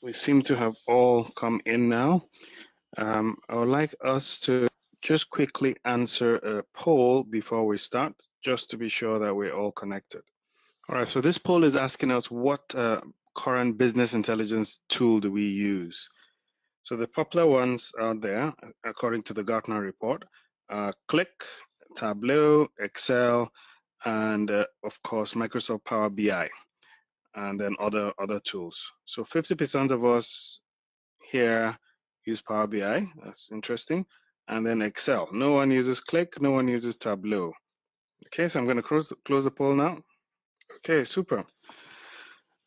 We seem to have all come in now. I would like us to just quickly answer a poll before we start, just to be sure that we're all connected. All right, so this poll is asking us what current business intelligence tool do we use? So the popular ones out there, according to the Gartner report, Click, Tableau, Excel, and of course, Microsoft Power BI, and then other tools. So 50% of us here use Power BI. That's interesting. And then Excel. No one uses Click. No one uses Tableau. Okay, so I'm going to close the poll now. Okay, super.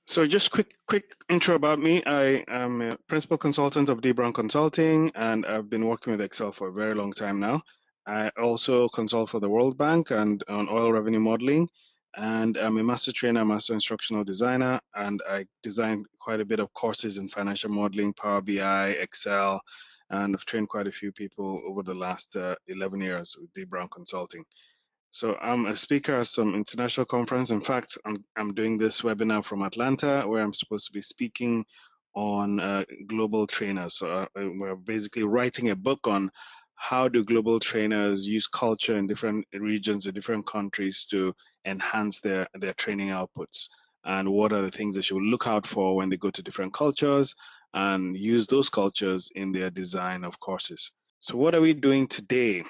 So just quick intro about me. I am a principal consultant of dbrown Consulting, and I've been working with Excel for a very long time now. I also consult for the World Bank and on oil revenue modeling. And I'm a master trainer, master instructional designer, and I design quite a bit of courses in financial modeling, Power BI, Excel, and I've trained quite a few people over the last 11 years with dbrown Consulting. So I'm a speaker at some international conference. In fact, I'm doing this webinar from Atlanta where I'm supposed to be speaking on global trainers. So we're basically writing a book on how do global trainers use culture in different regions or different countries to enhance their training outputs, and what are the things they should look out for when they go to different cultures and use those cultures in their design of courses. So what are we doing today?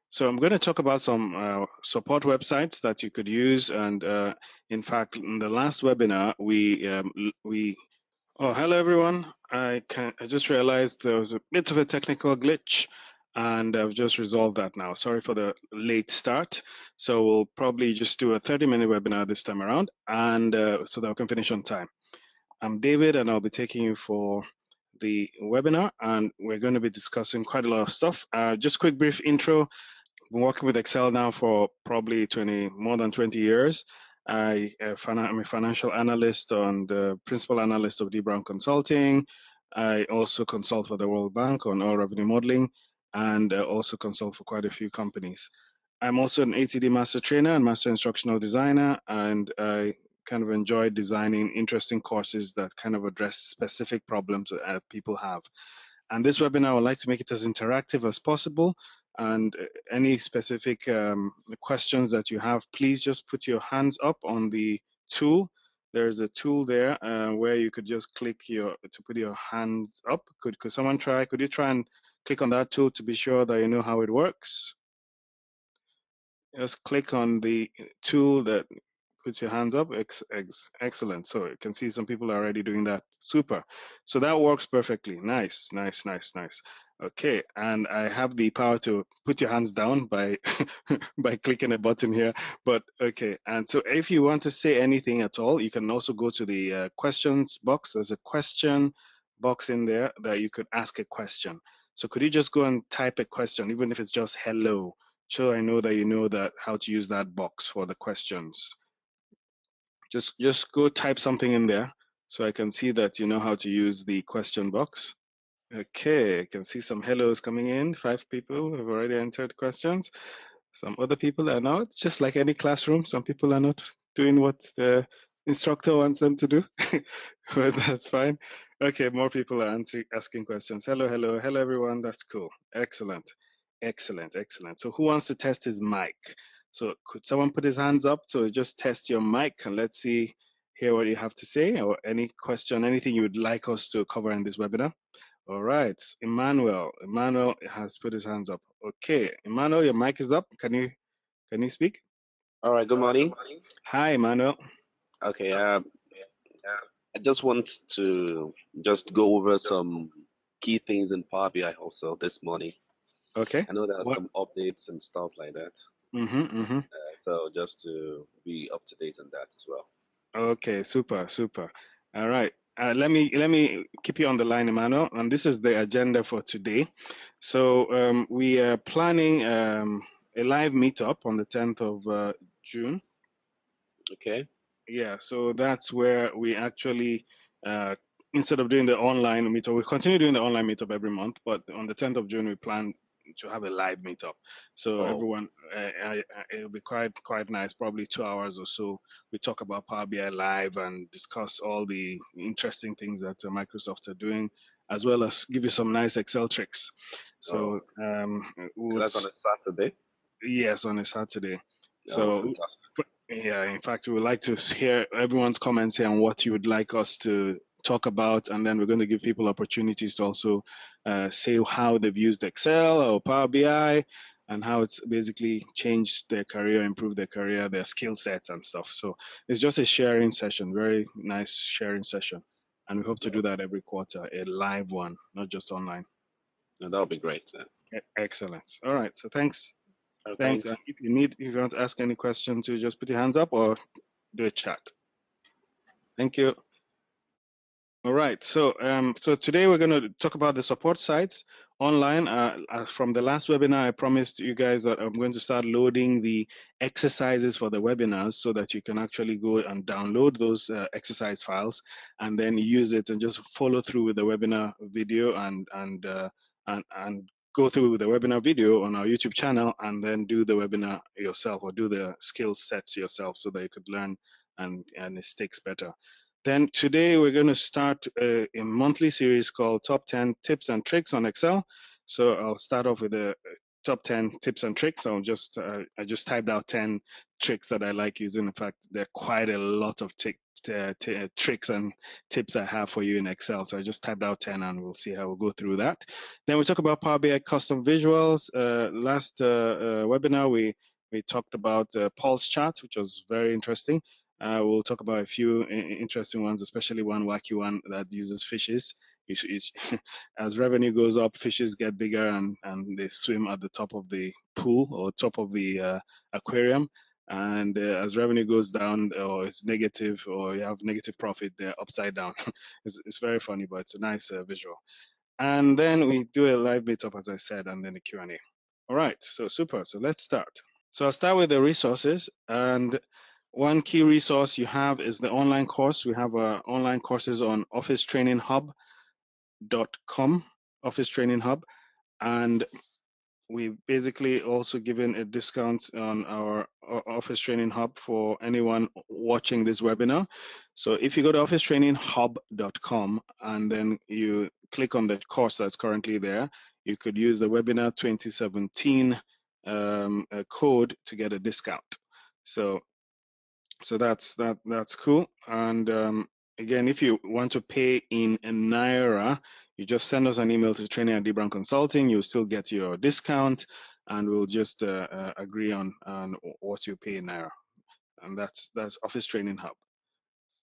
So I'm going to talk about some support websites that you could use. And in fact, in the last webinar, oh, hello everyone. I just realized there was a bit of a technical glitch, and I've just resolved that now. Sorry for the late start. So we'll probably just do a 30-minute webinar this time around, and so that we can finish on time. I'm David, and I'll be taking you for the webinar, and we're going to be discussing quite a lot of stuff. Just quick brief intro. Been working with Excel now for probably more than 20 years. I'm a financial analyst and the principal analyst of dbrown Consulting. I also consult for the World Bank on oil revenue modeling, and also consult for quite a few companies. I'm also an ATD master trainer and master instructional designer, and I kind of enjoy designing interesting courses that kind of address specific problems that people have. And this webinar, I would like to make it as interactive as possible. And any specific questions that you have, please just put your hands up on the tool. There's a tool there where you could just click to put your hands up. Could someone try? Could you try and click on that tool to be sure that you know how it works? Just click on the tool that puts your hands up. Excellent. So you can see some people are already doing that. Super. So that works perfectly. Nice. Okay, and I have the power to put your hands down by by clicking a button here. But okay, and so if you want to say anything at all, you can also go to the questions box. There's a question box in there that you could ask a question. So could you just go and type a question, even if it's just hello, so I know that you know that how to use that box for the questions. Just go type something in there so I can see that you know how to use the question box. Okay, I can see some hellos coming in. 5 people have already entered questions. Some other people are not. Just like any classroom, some people are not doing what the instructor wants them to do, but that's fine. Okay, more people are asking questions. Hello everyone. That's cool. Excellent. So who wants to test his mic? So could someone put his hands up? So just test your mic and let's hear what you have to say, or any question, anything you would like us to cover in this webinar. All right, Emmanuel has put his hands up. Okay, Emmanuel, your mic is up. Can you speak? All right, good morning. Hi, Emmanuel. Okay, I just want to just go over some key things in Power BI also this morning. Okay. I know there are some updates and stuff like that. So just to be up to date on that as well. Okay, super. All right. Let me keep you on the line, Emmanuel. And this is the agenda for today. So we are planning a live meetup on the 10th of June. Okay. Yeah, so that's where we actually, instead of doing the online meetup, we continue doing the online meetup every month, but on the 10th of June, we plan to have a live meetup. So Oh, everyone, it'll be quite nice. Probably 2 hours or so. We talk about Power BI live and discuss all the interesting things that Microsoft are doing, as well as give you some nice Excel tricks. oh, So okay, we'll that's on a Saturday. yes, on a Saturday. Oh, So fantastic. yeah, in fact, we would like to hear everyone's comments here on what you would like us to talk about, and then we're going to give people opportunities to also say how they've used Excel or Power BI and how it's basically changed their career, improved their career, their skill sets and stuff. So it's just a sharing session, very nice sharing session. And we hope to Oh, do that every quarter, a live one, not just online. no, that'll be great. Excellent. All right. So thanks. Oh, Thanks. thanks. And if you want to ask any questions, you just put your hands up or do a chat. Thank you. All right. So today we're going to talk about the support sites online. From the last webinar, I promised you guys that I'm going to start loading the exercises for the webinars so that you can actually go and download those exercise files and then use it and just follow through with the webinar video and go through with the webinar video on our YouTube channel and then do the webinar yourself or do the skill sets yourself so that you could learn and it sticks better. Then today we're going to start a monthly series called Top 10 Tips and Tricks on Excel. So I'll start off with the top 10 tips and tricks. I just typed out 10 tricks that I like using. In fact, there are quite a lot of tricks and tips I have for you in Excel. So I just typed out 10 and we'll see how we'll go through that. Then we talk about Power BI custom visuals. Last webinar, we talked about Paul's chart, which was very interesting. We'll talk about a few interesting ones, especially one wacky one that uses fishes. As revenue goes up, fishes get bigger and they swim at the top of the pool or top of the aquarium. And as revenue goes down or it's negative or you have negative profit, they're upside down. It's very funny, but it's a nice visual. And then we do a live meetup, as I said, and then a Q&A. All right, so super. So let's start. So I'll start with the resources. And one key resource you have is the online course. We have online courses on officetraininghub.com, Office Training Hub. And we basically also given a discount on our Office Training Hub for anyone watching this webinar. So if you go to officetraininghub.com and then you click on the course that's currently there, you could use the webinar 2017 code to get a discount. So that's cool. And again, if you want to pay in Naira, you just send us an email to training@dbrownconsulting. You'll still get your discount, and we'll just agree on what you pay in Naira. And that's Office Training Hub.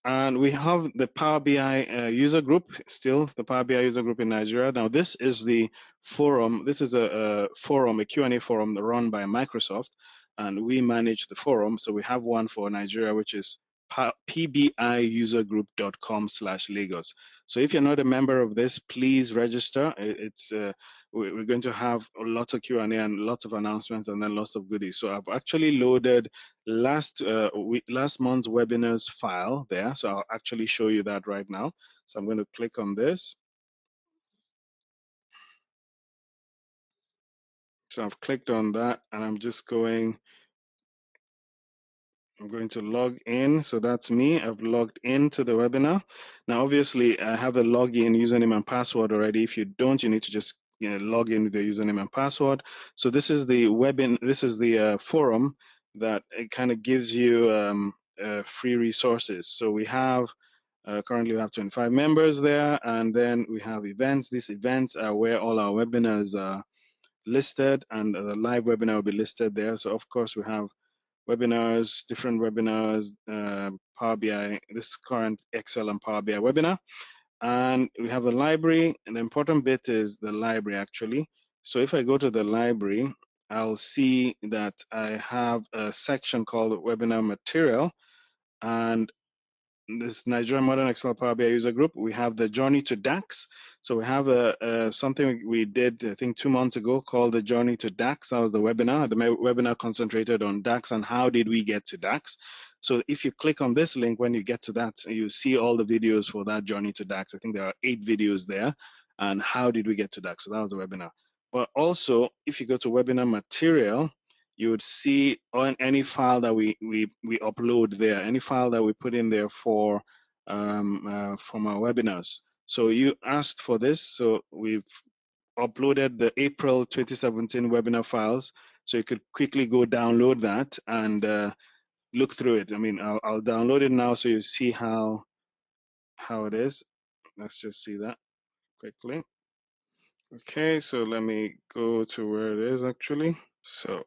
And we have the Power BI user group, still the Power BI user group in Nigeria. Now, this is the forum. This is a forum, a Q&A forum run by Microsoft, and we manage the forum. So we have one for Nigeria, which is pbiusergroup.com/Lagos. So if you're not a member of this, please register. We're going to have lots of Q&A and lots of announcements and then lots of goodies. So I've actually loaded last month's webinars file there. So I'll actually show you that right now. So I'm going to click on this. So I've clicked on that and I'm going to log in. So that's me. I've logged into the webinar. Now, obviously, I have a login username and password already. If you don't, you need to just log in with the username and password. So this is the forum that it kind of gives you free resources. So we have currently we have 25 members there, and then we have events. These events are where all our webinars are listed, and the live webinar will be listed there. So of course we have webinars, different webinars, Power BI, this current Excel and Power BI webinar. And we have the library, and the important bit is the library actually. So if I go to the library, I'll see that I have a section called webinar material, and this Nigerian Modern Excel Power BI user group, we have the journey to DAX. So we have something we did, I think 2 months ago called the journey to DAX. That was the webinar. The webinar concentrated on DAX and how did we get to DAX. So if you click on this link, when you get to that, you see all the videos for that journey to DAX. I think there are 8 videos there. And how did we get to DAX? So that was the webinar. But also, if you go to webinar material, you would see on any file that we upload there, any file that we put in there for from our webinars. So you asked for this, so we've uploaded the April 2017 webinar files, so you could quickly go download that and look through it. I mean, I'll download it now so you see how it is. Let's just see that quickly. Okay, so let me go to where it is actually. So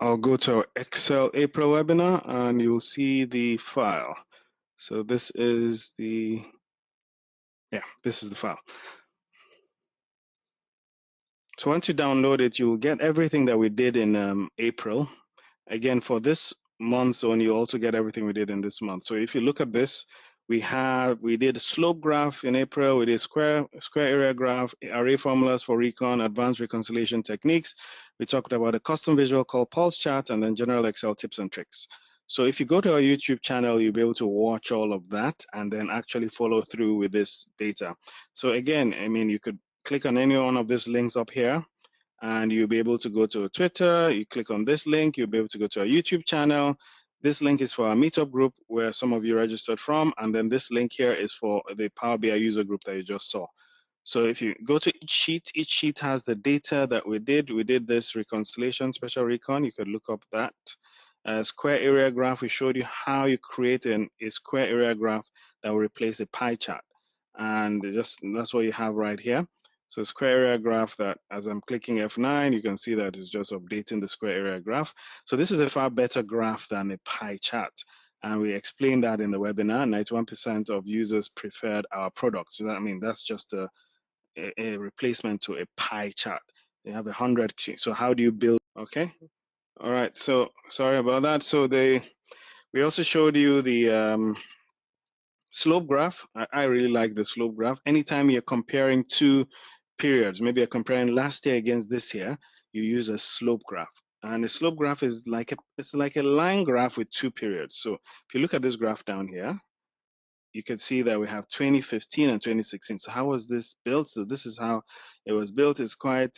I'll go to our Excel April webinar and you'll see the file. So this is the this is the file. So once you download it, you'll get everything that we did in April. Again, for this month's one, you also get everything we did in this month. So if you look at this, we did a slope graph in April, we did square area graph, array formulas for recon, advanced reconciliation techniques. We talked about a custom visual called pulse chart, and then general Excel tips and tricks. So if you go to our YouTube channel, you'll be able to watch all of that and then actually follow through with this data. So again, I mean, you could click on any one of these links up here and you'll be able to go to Twitter. You click on this link, you'll be able to go to our YouTube channel. This link is for our meetup group where some of you registered from, and then this link here is for the Power BI user group that you just saw. So if you go to each sheet has the data that we did. We did this reconciliation, special recon. You could look up that. Square area graph, we showed you how you create a square area graph that will replace a pie chart. And that's what you have right here. So square area graph that as I'm clicking F9, you can see that it's just updating the square area graph. So this is a far better graph than a pie chart. And we explained that in the webinar. 91% of users preferred our product. So that, I mean, that's just a replacement to a pie chart. They have 100. So how do you build? Okay. All right. So sorry about that. So we also showed you the slope graph. I really like the slope graph. Anytime you're comparing two periods, maybe you're comparing last year against this year, you use a slope graph. And a slope graph is like a line graph with two periods. So if you look at this graph down here, you can see that we have 2015 and 2016. So how was this built? So this is how it was built. It's quite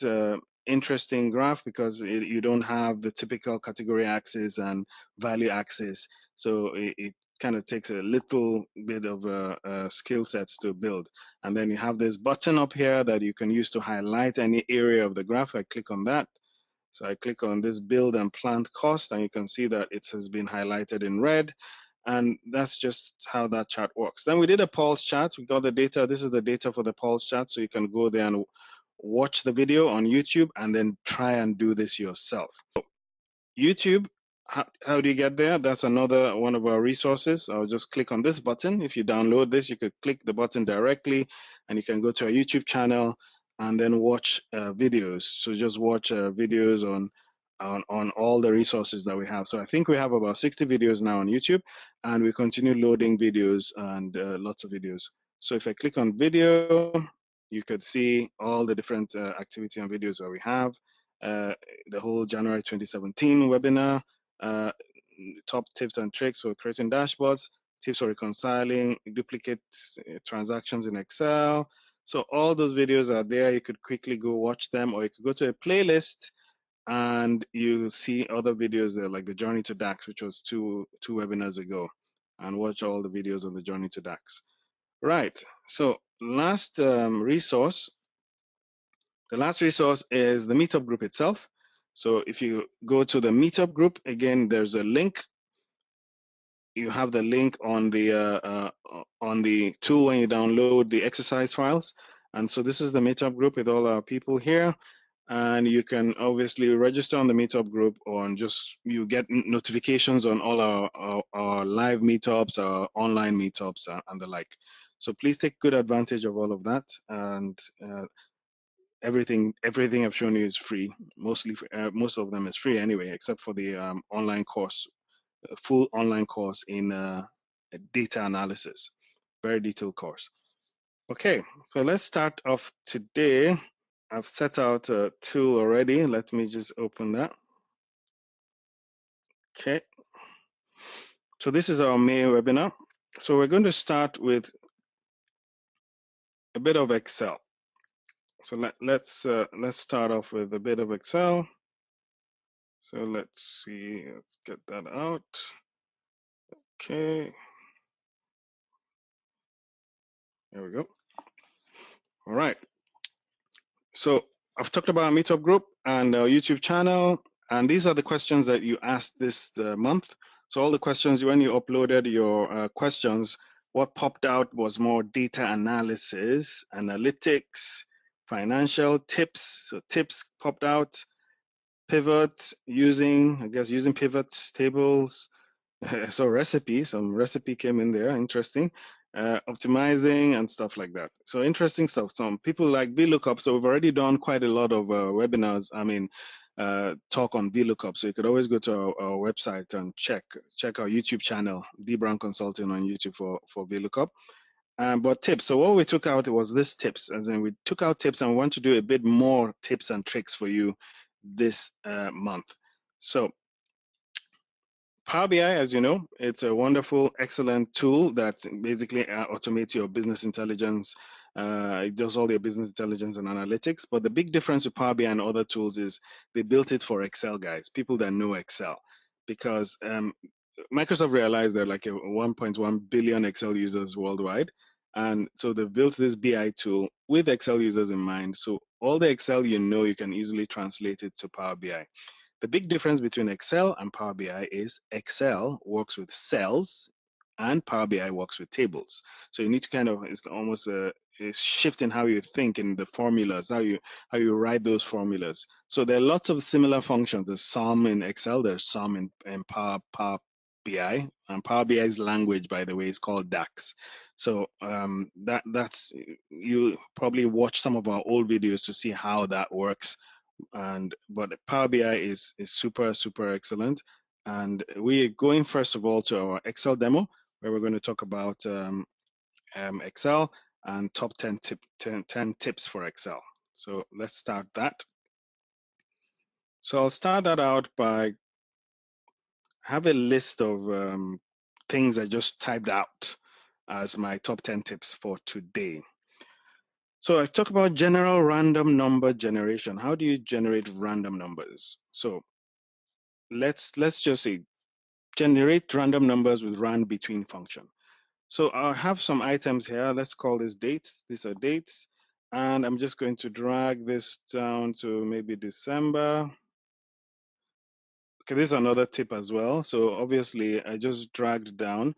interesting graph because you don't have the typical category axis and value axis. So it kind of takes a little bit of skill sets to build. And then you have this button up here that you can use to highlight any area of the graph. I click on that. So I click on this build and plant cost, and you can see that it has been highlighted in red. And that's just how that chart works. Then we did a pulse chart. We got the data. This is the data for the pulse chart. So you can go there and watch the video on YouTube and then try and do this yourself. So YouTube, how do you get there? That's another one of our resources. I'll just click on this button. If you download this, you could click the button directly and you can go to our YouTube channel and then watch videos. So just watch videos on all the resources that we have. So I think we have about 60 videos now on YouTube, and we continue loading videos and lots of videos. So if I click on video, you could see all the different activity and videos that we have. The whole January 2017 webinar, uh, top tips and tricks for creating dashboards, tips for reconciling duplicate transactions in Excel. So all those videos are there. You could quickly go watch them, or you could go to a playlist and you see other videos there, like the Journey to DAX, which was two webinars ago, and watch all the videos on the Journey to DAX. Right. So last resource. The last resource is the meetup group itself. So if you go to the meetup group, again, there's a link. You have the link on the tool when you download the exercise files. And so this is the meetup group with all our people here. And you can obviously register on the meetup group, or just you get notifications on all our live meetups, our online meetups, and the like. So please take good advantage of all of that. And everything I've shown you is free. Mostly, most of them is free anyway, except for the online course, full online course in data analysis, very detailed course. Okay, so let's start off today. I've set out a tool already. Let me just open that. Okay, so this is our main webinar. So we're going to start with a bit of Excel. So let's start off with a bit of Excel. So let's see, let's get that out. Okay, there we go. All right. So I've talked about our meetup group and our YouTube channel, and these are the questions that you asked this month. So all the questions, when you uploaded your questions, what popped out was more data analysis, analytics, financial tips. So tips popped out, pivot using, I guess, using pivots, tables. So some recipe came in there, interesting. Optimizing and stuff like that. So interesting stuff. Some people like VLOOKUP. So we've already done quite a lot of webinars. Talk on VLOOKUP. So you could always go to our website and check our YouTube channel, dbrownconsulting on YouTube for VLOOKUP. But tips. So what we took out was this tips, as in we took out tips and we want to do a bit more tips and tricks for you this month. So Power BI, as you know, it's a wonderful, excellent tool that basically automates your business intelligence. It does all your business intelligence and analytics. But the big difference with Power BI and other tools is they built it for Excel guys, people that know Excel. Because Microsoft realized there are like 1.1 billion Excel users worldwide. And so they've built this BI tool with Excel users in mind. So all the Excel you know, you can easily translate it to Power BI. The big difference between Excel and Power BI is Excel works with cells and Power BI works with tables. So you need to kind of, it's almost a shift in how you think in the formulas, how you write those formulas. So there are lots of similar functions. There's some in Excel, there's some in Power BI, and Power BI's language, by the way, is called DAX. So that's you probably watch some of our old videos to see how that works, but Power BI is super excellent. And we're going first of all to our Excel demo, where we're going to talk about Excel and top 10 tips for Excel. So let's start that. So I'll start that out by have a list of things I just typed out as my top 10 tips for today. So I talk about general random number generation. How do you generate random numbers? So let's just say generate random numbers with rand between function. So I have some items here. Let's call this dates. These are dates. And I'm just going to drag this down to maybe December. Okay, this is another tip as well. So obviously I just dragged down.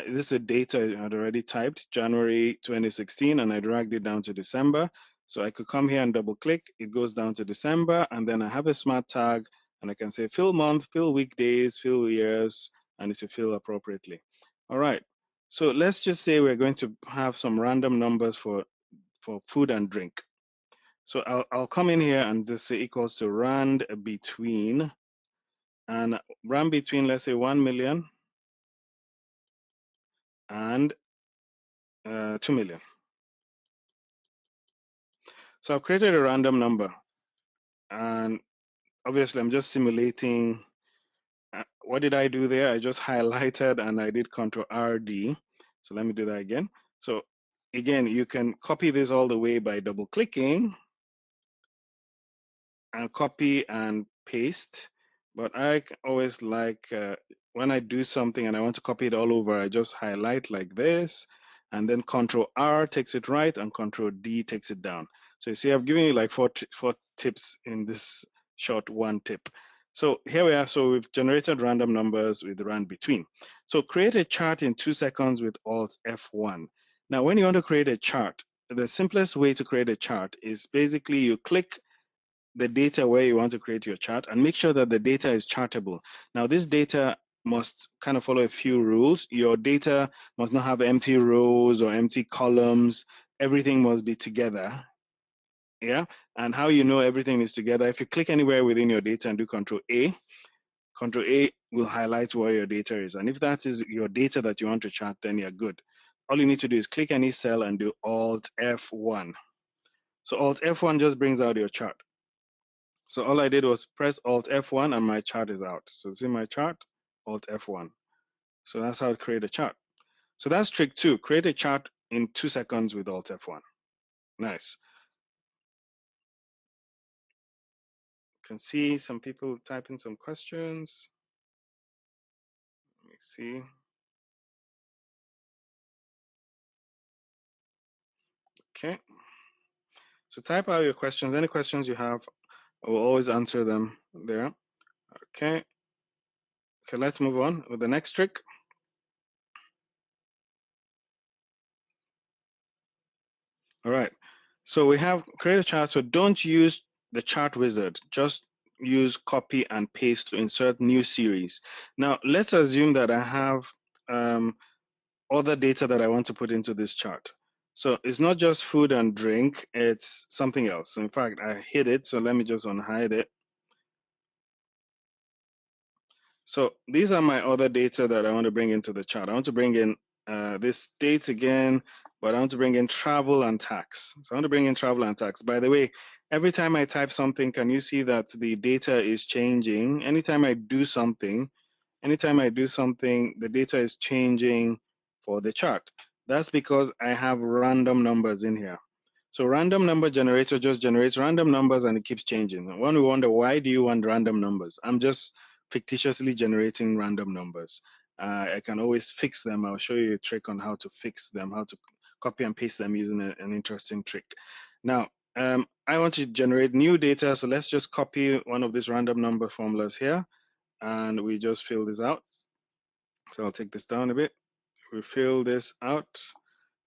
This is a date I had already typed, January 2016, and I dragged it down to December. So I could come here and double click. It goes down to December, and then I have a smart tag, and I can say fill month, fill weekdays, fill years, and it will fill appropriately. All right. So let's just say we're going to have some random numbers for food and drink. So I'll come in here and just say equals to rand between, and rand between, let's say 1 million and 2 million. So I've created a random number, and obviously I'm just simulating. What did I do there? I just highlighted and I did Control RD. So let me do that again. So again, you can copy this all the way by double clicking and copy and paste. But I always like when I do something and I want to copy it all over, I just highlight like this, and then Control R takes it right and Control D takes it down. So you see, I've given you like four tips in this short one tip. So here we are. So we've generated random numbers with rand between. So create a chart in 2 seconds with Alt F1. Now, when you want to create a chart, the simplest way to create a chart is basically you click the data where you want to create your chart and make sure that the data is chartable. Now, this data must kind of follow a few rules. Your data must not have empty rows or empty columns. Everything must be together. Yeah. And how you know everything is together, if you click anywhere within your data and do Control A will highlight where your data is. And if that is your data that you want to chart, then you're good. All you need to do is click any cell and do Alt F1. So Alt F1 just brings out your chart. So all I did was press Alt F1 and my chart is out. So see my chart, Alt F1. So that's how to create a chart. So that's trick 2. Create a chart in 2 seconds with Alt F1. Nice. Can see some people typing some questions. Let me see. Okay. So type out your questions. Any questions you have, I will always answer them there. Okay. Okay, let's move on with the next trick. All right. So we have create a chart. So don't use the chart wizard. Just use copy and paste to insert new series. Now, let's assume that I have other data that I want to put into this chart. So it's not just food and drink, it's something else. In fact, I hid it, so let me just unhide it. So these are my other data that I want to bring into the chart. I want to bring in this dates again, but I want to bring in travel and tax. So I want to bring in travel and tax. By the way, every time I type something, can you see that the data is changing? Anytime I do something, the data is changing for the chart. That's because I have random numbers in here. So random number generator just generates random numbers and it keeps changing. One will wonder, why do you want random numbers? I'm just fictitiously generating random numbers. I can always fix them. I'll show you a trick on how to fix them, how to copy and paste them using an interesting trick. Now, I want to generate new data, so let's just copy one of these random number formulas here, and we just fill this out. So I'll take this down a bit. We fill this out.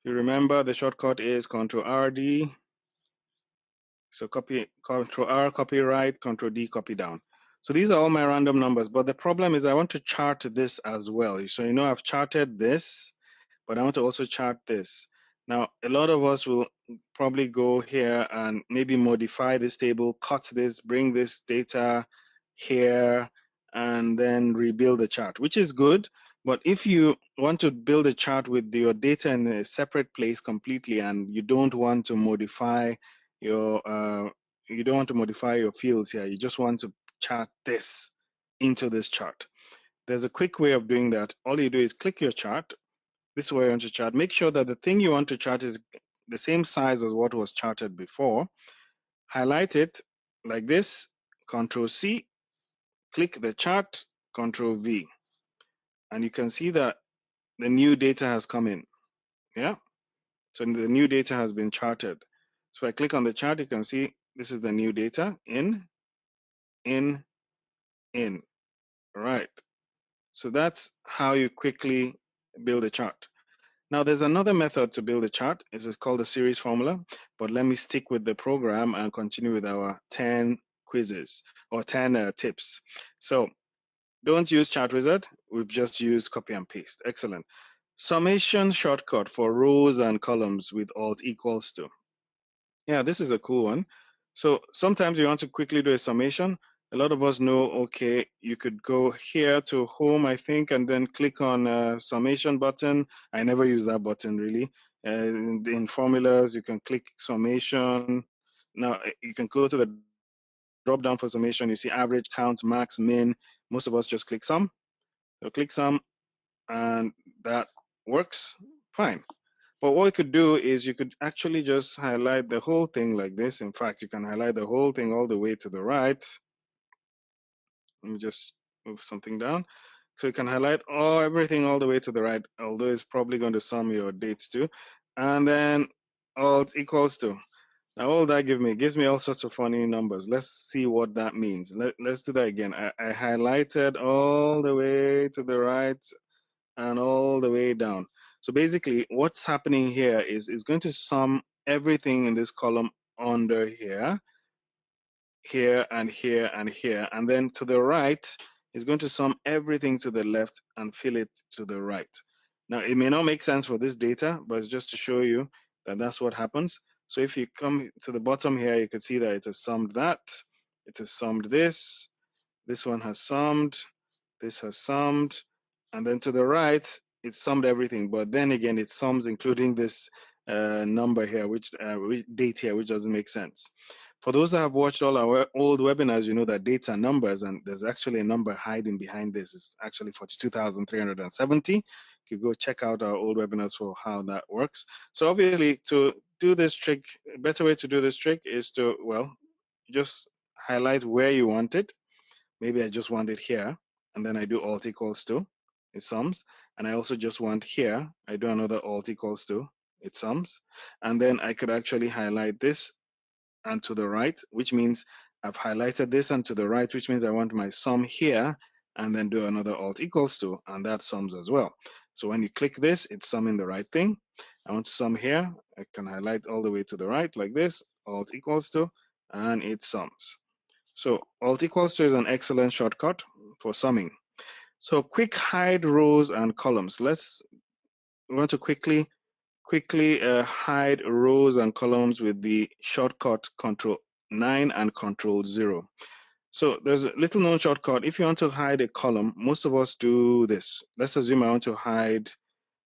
You remember the shortcut is Control RD. So copy, Control R, copy right, Control D, copy down. So these are all my random numbers, but the problem is I want to chart this as well. So I've charted this, but I want to also chart this. Now, a lot of us will probably go here and maybe modify this table, cut this, bring this data here, and then rebuild the chart, which is good. But if you want to build a chart with your data in a separate place completely, and you don't want to modify your fields here, you just want to chart this into this chart. There's a quick way of doing that. All you do is click your chart. This is where you want to chart. Make sure that the thing you want to chart is the same size as what was charted before. Highlight it like this, Control C, click the chart, Control V, and you can see that the new data has come in. Yeah, so the new data has been charted. So if I click on the chart, you can see this is the new data in. All right. So that's how you quickly build a chart. Now there's another method to build a chart. It's called the series formula, but let me stick with the program and continue with our 10 quizzes or 10 tips. So don't use chart wizard. We've just used copy and paste. Excellent. Summation shortcut for rows and columns with alt equals to. Yeah, this is a cool one. So sometimes you want to quickly do a summation. A lot of us know, okay, you could go here to home, I think, and then click on summation button. I never use that button really. In formulas, you can click summation. Now you can go to the drop down for summation. You see average, count, max, min. Most of us just click sum. So click sum, and that works fine. But what you could do is you could actually just highlight the whole thing like this. In fact, you can highlight the whole thing all the way to the right. Let me just move something down. So you can highlight everything all the way to the right, although it's probably going to sum your dates too. And then alt equals to. Now all that gives me all sorts of funny numbers. Let's see what that means. Let's do that again. I highlighted all the way to the right and all the way down. So basically what's happening here is it's going to sum everything in this column under here, here and here and here. And then to the right, it's going to sum everything to the left and fill it to the right. Now it may not make sense for this data, but it's just to show you that that's what happens. So if you come to the bottom here, you can see that it has summed that, it has summed this one has summed, this has summed, and then to the right, it summed everything. But then again, it sums including this number here, which date here, which doesn't make sense. For those that have watched all our old webinars, you know that dates are numbers, and there's actually a number hiding behind this. It's actually 42,370. You could go check out our old webinars for how that works. So obviously, to do this trick, a better way to do this trick is to, well, just highlight where you want it. Maybe I just want it here, and then I do alt equals to, it sums. And I also just want here, I do another alt equals to, it sums. And then I could actually highlight this and to the right, which means I've highlighted this and to the right, which means I want my sum here, and then do another alt equals to, and that sums as well. So when you click this, it's summing the right thing. I want to sum here, I can highlight all the way to the right like this, alt equals to, and it sums. So alt equals to is an excellent shortcut for summing. So quick hide rows and columns. We want to quickly hide rows and columns with the shortcut Control 9 and Control 0. So there's a little known shortcut. If you want to hide a column, most of us do this. Let's assume I want to hide,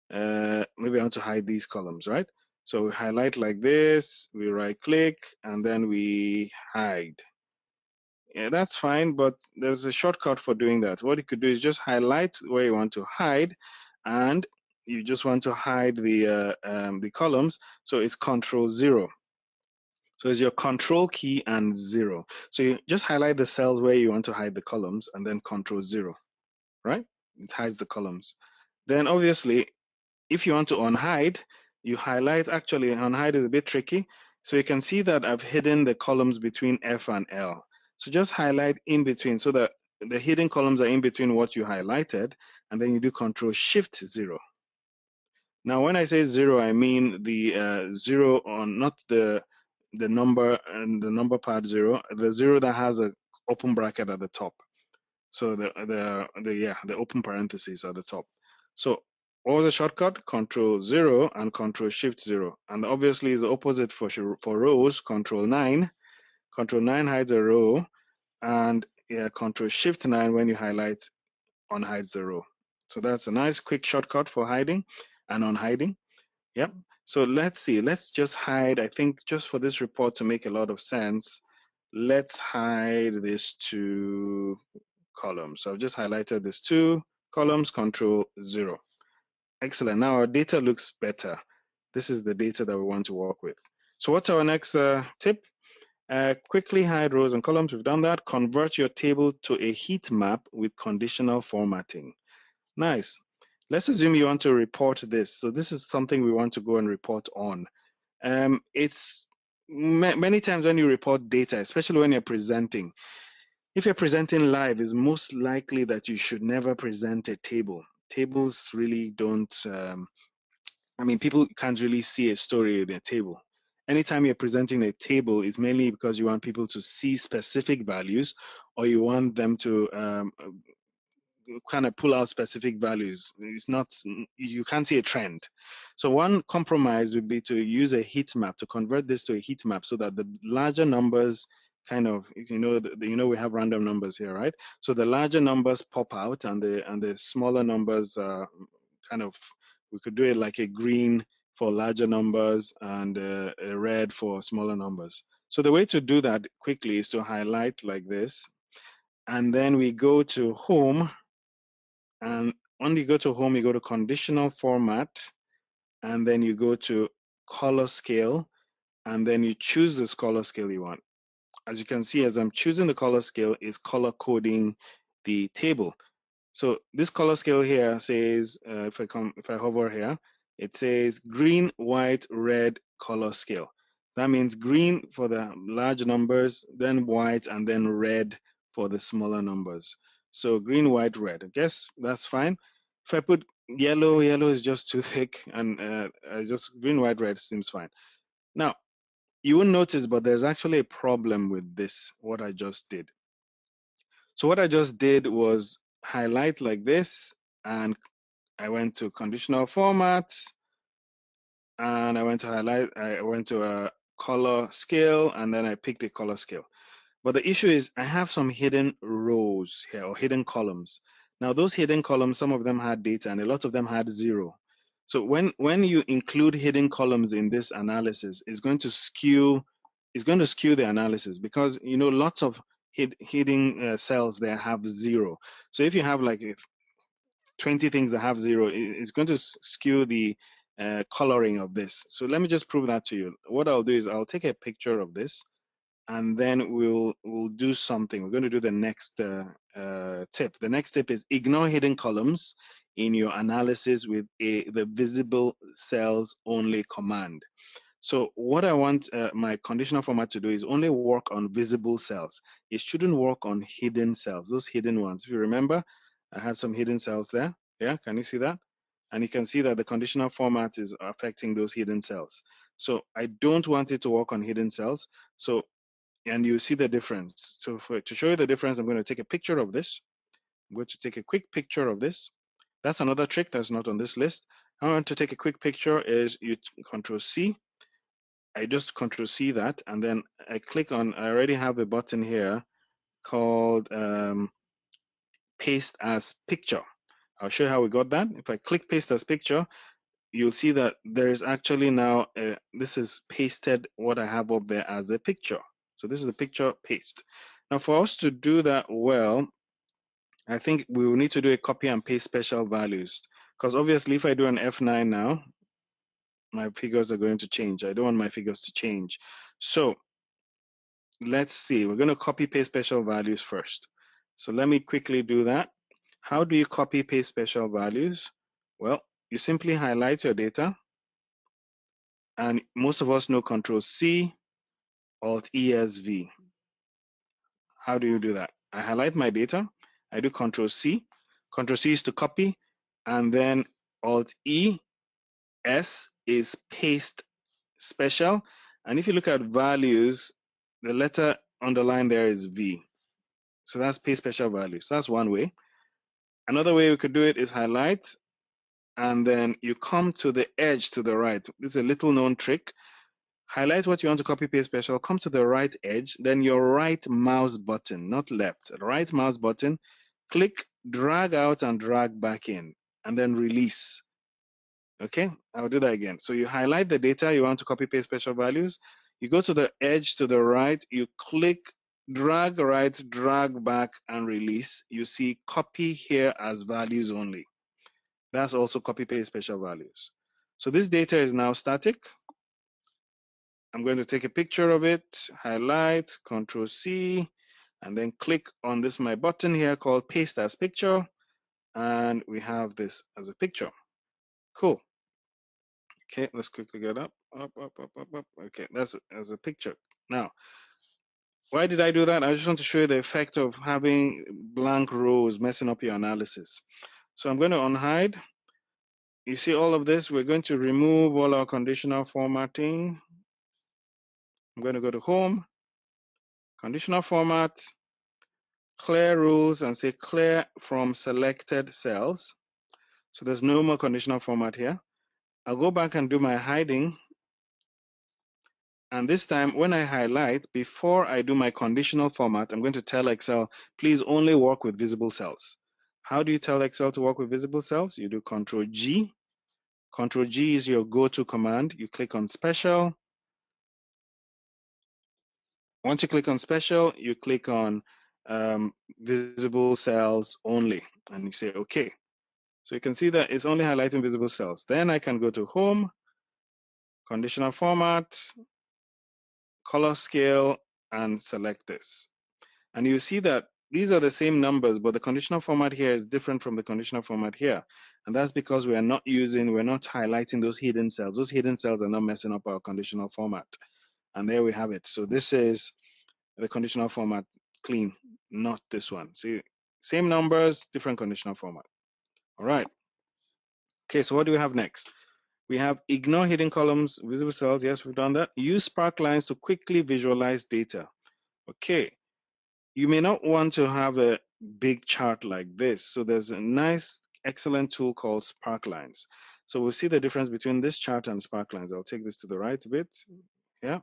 maybe I want to hide these columns, right? So we highlight like this, we right click, and then we hide. Yeah, that's fine, but there's a shortcut for doing that. What you could do is just highlight where you want to hide, and you just want to hide the columns. So it's Control 0. So it's your Control key and 0. So you just highlight the cells where you want to hide the columns, and then Control 0, right? It hides the columns. Then obviously, if you want to unhide, you highlight. Actually, unhide is a bit tricky. So you can see that I've hidden the columns between F and L. So just highlight in between so that the hidden columns are in between what you highlighted, and then you do Control Shift 0. Now, when I say 0, I mean the 0 on not the number and the number part 0, the 0 that has a open bracket at the top. So the open parentheses at the top. So what was the shortcut? Control 0 and Control Shift 0. And obviously is the opposite for rows, Control 9. Control 9 hides a row, and Control Shift 9 when you highlight unhides the row. So that's a nice quick shortcut for hiding and unhiding. Yep. So let's see. Let's just hide. I think just for this report to make a lot of sense, let's hide these two columns. So I've just highlighted these two columns, Control 0. Excellent. Now our data looks better. This is the data that we want to work with. So what's our next tip? Quickly hide rows and columns. We've done that. Convert your table to a heat map with conditional formatting. Nice. Let's assume you want to report this. So this is something we want to go and report on. It's many times when you report data, especially when you're presenting, if you're presenting live, it's most likely that you should never present a table. Tables really don't, people can't really see a story in a table. Anytime you're presenting a table, it's mainly because you want people to see specific values, or you want them to kind of pull out specific values. It's not, you can't see a trend. So one compromise would be to use a heat map, to convert this to a heat map so that the larger numbers kind of, we have random numbers here, right? So the larger numbers pop out, and the smaller numbers kind of, we could do it like a green for larger numbers and a red for smaller numbers. So the way to do that quickly is to highlight like this, and then we go to Home, and when you go to Home, you go to Conditional Format, and then you go to Color Scale, and then you choose this color scale you want. As you can see, as I'm choosing the color scale, it's color coding the table. So this color scale here says, if I hover here, it says green, white, red color scale. That means green for the large numbers, then white, and then red for the smaller numbers. So green, white, red. I guess that's fine. If I put yellow, yellow is just too thick, and just green, white, red seems fine. Now, you won't notice, but there's actually a problem with this, what I just did. So what I just did was highlight like this, and I went to Conditional Format, and I went to a color scale, and then I picked a color scale. But the issue is I have some hidden rows here, or hidden columns. Now those hidden columns, some of them had data and a lot of them had 0. So when you include hidden columns in this analysis, it's going to skew the analysis, because lots of hidden cells there have 0. So if you have like 20 things that have 0, it's going to skew the coloring of this. So let me just prove that to you. What I'll do is I'll take a picture of this, and then we'll do something. We're going to do the next tip. The next tip is ignore hidden columns in your analysis with the visible cells only command. So what I want my conditional format to do is only work on visible cells. It shouldn't work on hidden cells, those hidden ones. If you remember, I had some hidden cells there. Yeah, can you see that? And you can see that the conditional format is affecting those hidden cells. So I don't want it to work on hidden cells. So, and you see the difference. So to show you the difference, I'm going to take a picture of this. I'm going to take a quick picture of this. That's another trick that's not on this list. I want to take a quick picture is you Control C. I just Control C that, and then I click on, I already have a button here called Paste as Picture. I'll show you how we got that. If I click Paste as Picture, you'll see that there is actually now, this is pasted what I have up there as a picture. So this is a picture paste. Now for us to do that well, I think we will need to do a copy and paste special values, because obviously if I do an F9 now, my figures are going to change. I don't want my figures to change. So let's see, we're going to copy paste special values first. So let me quickly do that. How do you copy paste special values? Well, you simply highlight your data, and most of us know Control C, Alt ESV. How do you do that? I highlight my data, I do Control C. Control C is to copy, and then Alt E, S is paste special. And if you look at values, the letter underlined there is V. So that's paste special values. That's one way. Another way we could do it is highlight, and then you come to the edge to the right. This is a little known trick. Highlight what you want to copy paste special, come to the right edge, then your right mouse button, not left, right mouse button, click, drag out and drag back in, and then release. Okay, I'll do that again. So you highlight the data you want to copy paste special values, you go to the edge to the right, you click, drag right, drag back, and release. You see copy here as values only. That's also copy paste special values. So this data is now static. I'm going to take a picture of it, highlight, Control C, and then click on this my button here called paste as picture, and we have this as a picture. Cool. Okay, let's quickly get up. Okay, that's as a picture. Now, why did I do that? I just want to show you the effect of having blank rows messing up your analysis. So I'm going to unhide. You see all of this, we're going to remove all our conditional formatting. I'm going to go to Home, Conditional Format, Clear Rules, and say Clear from Selected Cells. So there's no more conditional format here. I'll go back and do my hiding. And this time, when I highlight, before I do my conditional format, I'm going to tell Excel, please only work with visible cells. How do you tell Excel to work with visible cells? You do Control G. Control G is your go-to command. You click on Special. Once you click on Special, you click on Visible Cells Only, and you say OK. So you can see that it's only highlighting visible cells. Then I can go to Home, Conditional Format, Color Scale, and select this. And you see that these are the same numbers, but the conditional format here is different from the conditional format here. And that's because we're not highlighting those hidden cells. Those hidden cells are not messing up our conditional format. And there we have it. So this is the conditional format clean, not this one. See, same numbers, different conditional format. All right. Okay, so what do we have next? We have ignore hidden columns, visible cells. Yes, we've done that. Use Sparklines to quickly visualize data. Okay, you may not want to have a big chart like this. So there's a nice, excellent tool called Sparklines. So we'll see the difference between this chart and Sparklines. I'll take this to the right a bit. Yeah.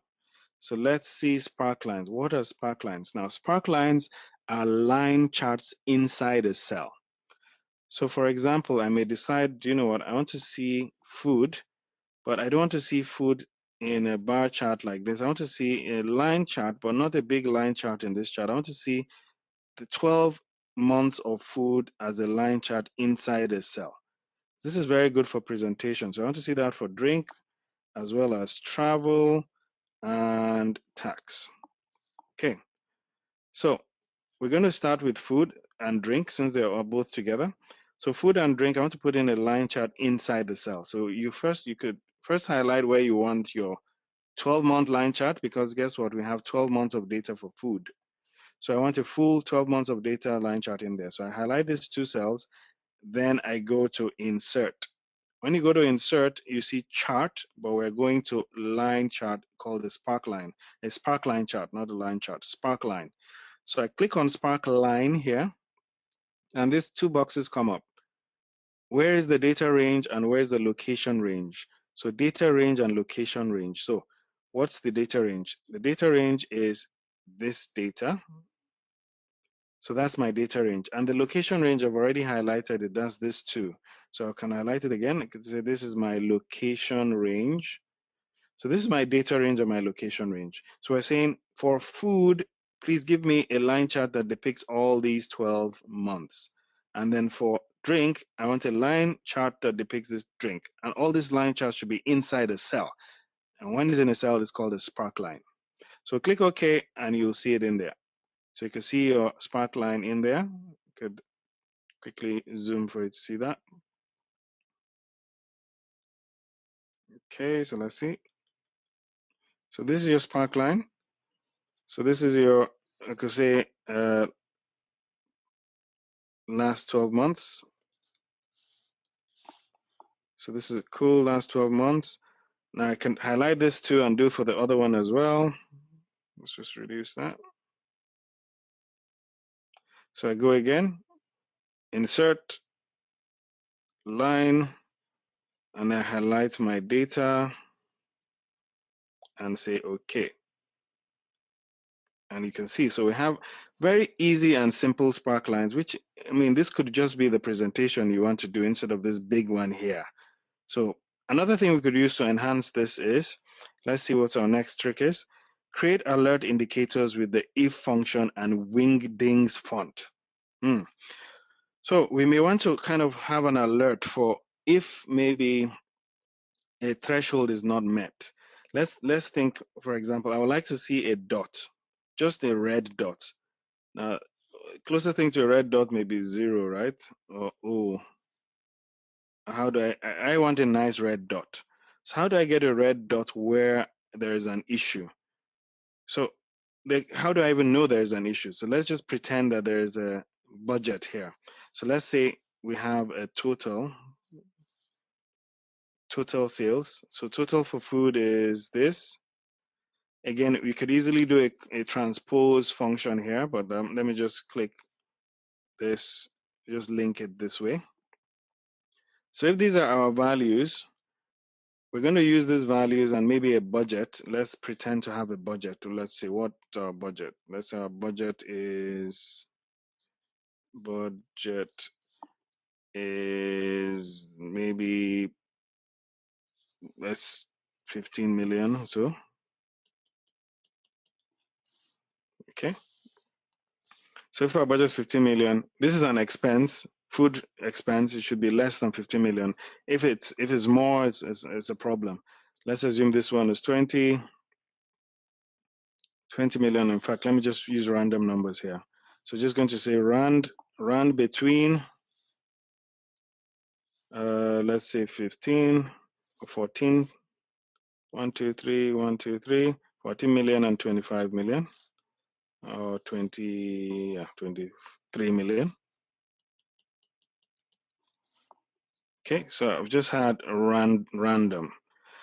So let's see Sparklines. What are Sparklines? Now, Sparklines are line charts inside a cell. So for example, I may decide, you know what, I want to see food, but I don't want to see food in a bar chart like this. I want to see a line chart, but not a big line chart in this chart. I want to see the 12 months of food as a line chart inside a cell. This is very good for presentation. So I want to see that for drink as well as travel and tax. Okay, so we're going to start with food and drink since they are both together. So food and drink, I want to put in a line chart inside the cell. So you could first highlight where you want your 12-month line chart, because guess what? We have 12 months of data for food. So I want a full 12 months of data line chart in there. So I highlight these two cells, then I go to insert. When you go to insert, you see chart, but we're going to line chart called the Sparkline. A Sparkline chart, not a line chart, Sparkline. So I click on Sparkline here, and these two boxes come up. Where is the data range and where's the location range? So data range and location range. So what's the data range? The data range is this data. So that's my data range. And the location range, I've already highlighted it. That's this too. So I can highlight it again. I can say this is my location range. So this is my data range and my location range. So we're saying for food, please give me a line chart that depicts all these 12 months. And then for drink, I want a line chart that depicts this drink. And all these line charts should be inside a cell. And when it's in a cell, it's called a Sparkline. So click OK, and you'll see it in there. So you can see your Sparkline in there. You could quickly zoom for you to see that. Okay, so let's see. So this is your Sparkline. So this is your, I could say, last 12 months. So this is a cool last 12 months. Now I can highlight this too and do for the other one as well. Let's just reduce that. So I go again, insert, line, and I highlight my data and say OK. And you can see, so we have very easy and simple Sparklines, which, I mean, this could just be the presentation you want to do instead of this big one here. So another thing we could use to enhance this is, let's see what our next trick is. Create alert indicators with the if function and wingdings font. So we may want to kind of have an alert for if maybe a threshold is not met. Let's think, for example, I would like to see a dot, just a red dot. Now, closer thing to a red dot may be 0, right? Or oh, how do I want a nice red dot. So how do I get a red dot where there is an issue? So how do I even know there's an issue? So let's just pretend that there is a budget here. So let's say we have a total sales. So total for food is this. Again, we could easily do a transpose function here, but let me just click this, just link it this way. So if these are our values, we're going to use these values and maybe a budget. Let's pretend to have a budget. Let's see what our budget. Let's say our budget is maybe let's 15 million or so. Okay. So if our budget is 15 million, this is an expense, food expense. It should be less than 15 million. If it's more, it's a problem. Let's assume this one is 20 million. In fact, let me just use random numbers here. So just going to say rand between let's say 15 or 14, 1, 2, 3, 1, 2, 3, 14 million and 25 million, or 23 million. Okay, so I've just had random.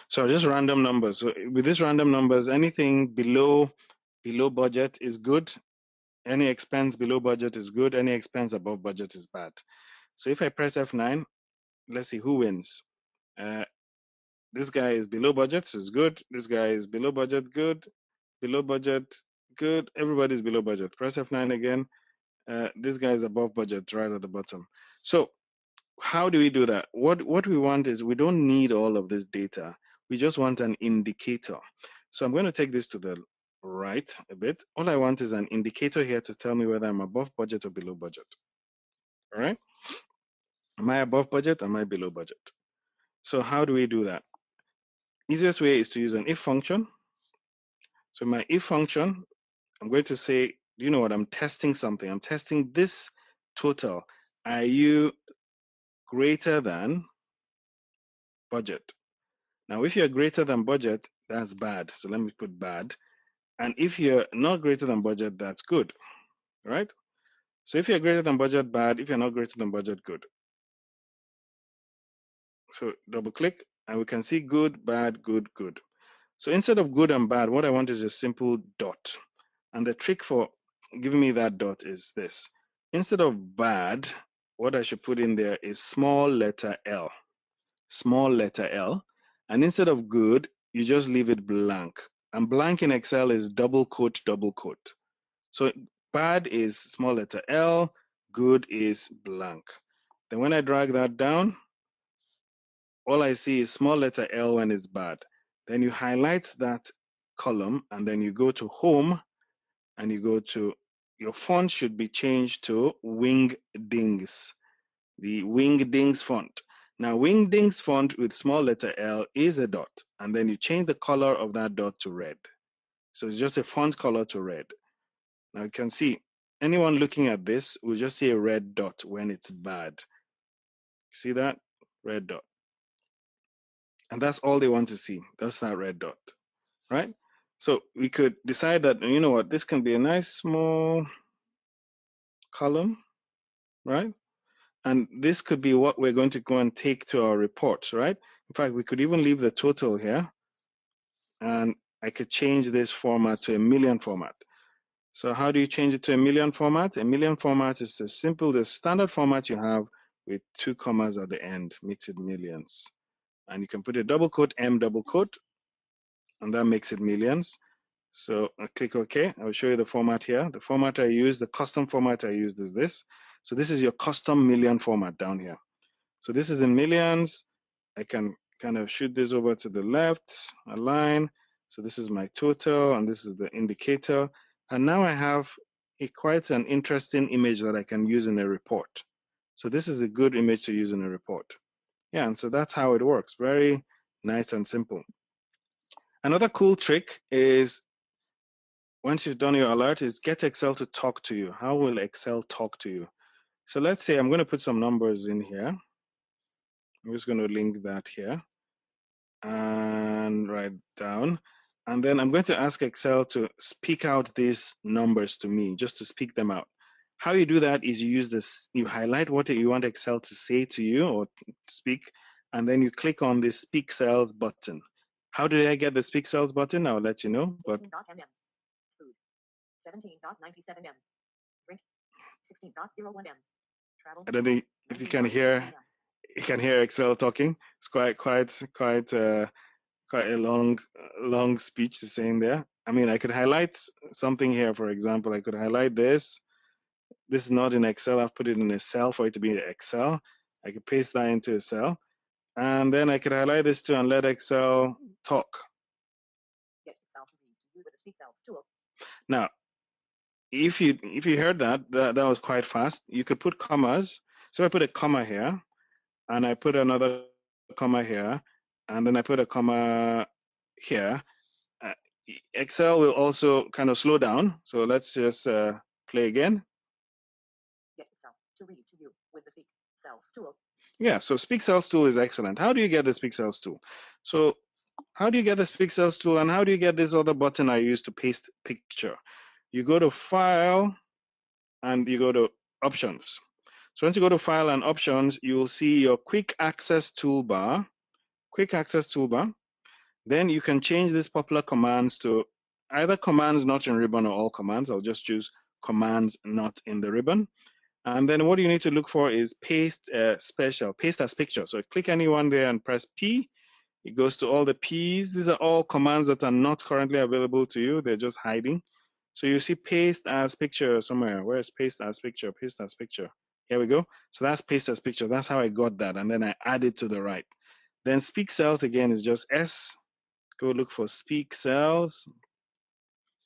So just random numbers. So with these random numbers, anything below budget is good. Any expense below budget is good. Any expense above budget is bad. So if I press F9, let's see who wins. This guy is below budget, so it's good. This guy is below budget, good. Below budget, good. Everybody's below budget. Press F9 again. This guy is above budget, right at the bottom. So how do we do that? What we want is, we don't need all of this data. We just want an indicator. So I'm going to take this to the right a bit. All I want is an indicator here to tell me whether I'm above budget or below budget. All right? Am I above budget? Am I below budget? So how do we do that? Easiest way is to use an if function. So my if function, I'm going to say, you know what, I'm testing something. I'm testing this total. Are you greater than budget? Now, if you're greater than budget, that's bad. So let me put bad. And if you're not greater than budget, that's good, right? So if you're greater than budget, bad. If you're not greater than budget, good. So double click and we can see good, bad, good, good. So instead of good and bad, what I want is a simple dot. And the trick for giving me that dot is this. Instead of bad, what I should put in there is small letter L, small letter L. And instead of good, you just leave it blank. And blank in Excel is double quote, double quote. So bad is small letter L, good is blank. Then when I drag that down, all I see is small letter L when it's bad. Then you highlight that column and then you go to home and you go to your font should be changed to Wingdings, the Wingdings font. Now Wingdings font with small letter L is a dot, and then you change the color of that dot to red. So it's just a font color to red. Now you can see anyone looking at this will just see a red dot when it's bad. See that? Red dot. And that's all they want to see. That's that red dot, right? So we could decide that, you know what, this can be a nice small column, right? And this could be what we're going to go and take to our reports, right? In fact, we could even leave the total here and I could change this format to a million format. So how do you change it to a million format? A million format is as simple, the standard format you have with 2 commas at the end makes it millions. And you can put a double quote, M double quote, and that makes it millions. So I click OK. I'll show you the format here. The format I use, the custom format I used is this. So this is your custom million format down here. So this is in millions. I can kind of shoot this over to the left, align. So this is my total, and this is the indicator. And now I have quite an interesting image that I can use in a report. So this is a good image to use in a report. Yeah, and so that's how it works. Very nice and simple. Another cool trick is once you've done your alert is get Excel to talk to you. How will Excel talk to you? So let's say I'm going to put some numbers in here. I'm just going to link that here and write down. And then I'm going to ask Excel to speak out these numbers to me, just to speak them out. How you do that is you use this, you highlight what you want Excel to say to you or speak, and then you click on this Speak Cells button. How did I get the Speak Cells button? I'll let you know. But 17.97 M. Drink 16.01 M. Travel. I don't think if you can hear Excel talking. It's quite a long speech to saying there. I mean, I could highlight something here, for example. I could highlight this. This is not in Excel. I've put it in a cell for it to be in Excel. I could paste that into a cell. And then I could highlight this too and let Excel talk. Get Excel to read with the Speak Cells tool. Now, if you heard that was quite fast. You could put commas. So I put a comma here, and I put another comma here, and then I put a comma here. Excel will also kind of slow down. So let's just play again. Get Excel to read to you with the Speak Cells tool. Yeah, so Speak Cells tool is excellent. How do you get the Speak Cells tool? So how do you get the Speak Cells tool, and how do you get this other button I use to paste picture? You go to File, and you go to Options. So once you go to File and Options, you will see your Quick Access toolbar. Quick Access toolbar. Then you can change these popular commands to either commands not in ribbon or all commands. I'll just choose commands not in the ribbon. And then what you need to look for is paste special, paste as picture. So click anyone there and press P. It goes to all the P's. These are all commands that are not currently available to you. They're just hiding. So you see paste as picture somewhere. Where's paste as picture? Paste as picture. Here we go. So that's paste as picture. That's how I got that. And then I add it to the right. Then Speak Cells again is just S. Go look for Speak Cells.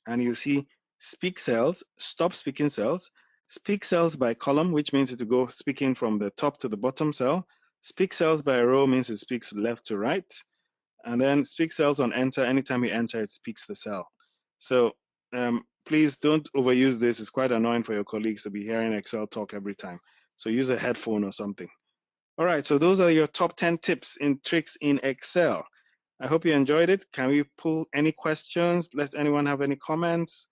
And you see Speak Cells, stop speaking cells. Speak cells by column, which means it will go speaking from the top to the bottom cell. Speak cells by row means it speaks left to right. And then speak cells on enter, anytime you enter, it speaks the cell. So please don't overuse this. It's quite annoying for your colleagues to be hearing Excel talk every time. So use a headphone or something. All right, so those are your top 10 tips and tricks in Excel. I hope you enjoyed it. Can we pull any questions? Let anyone have any comments?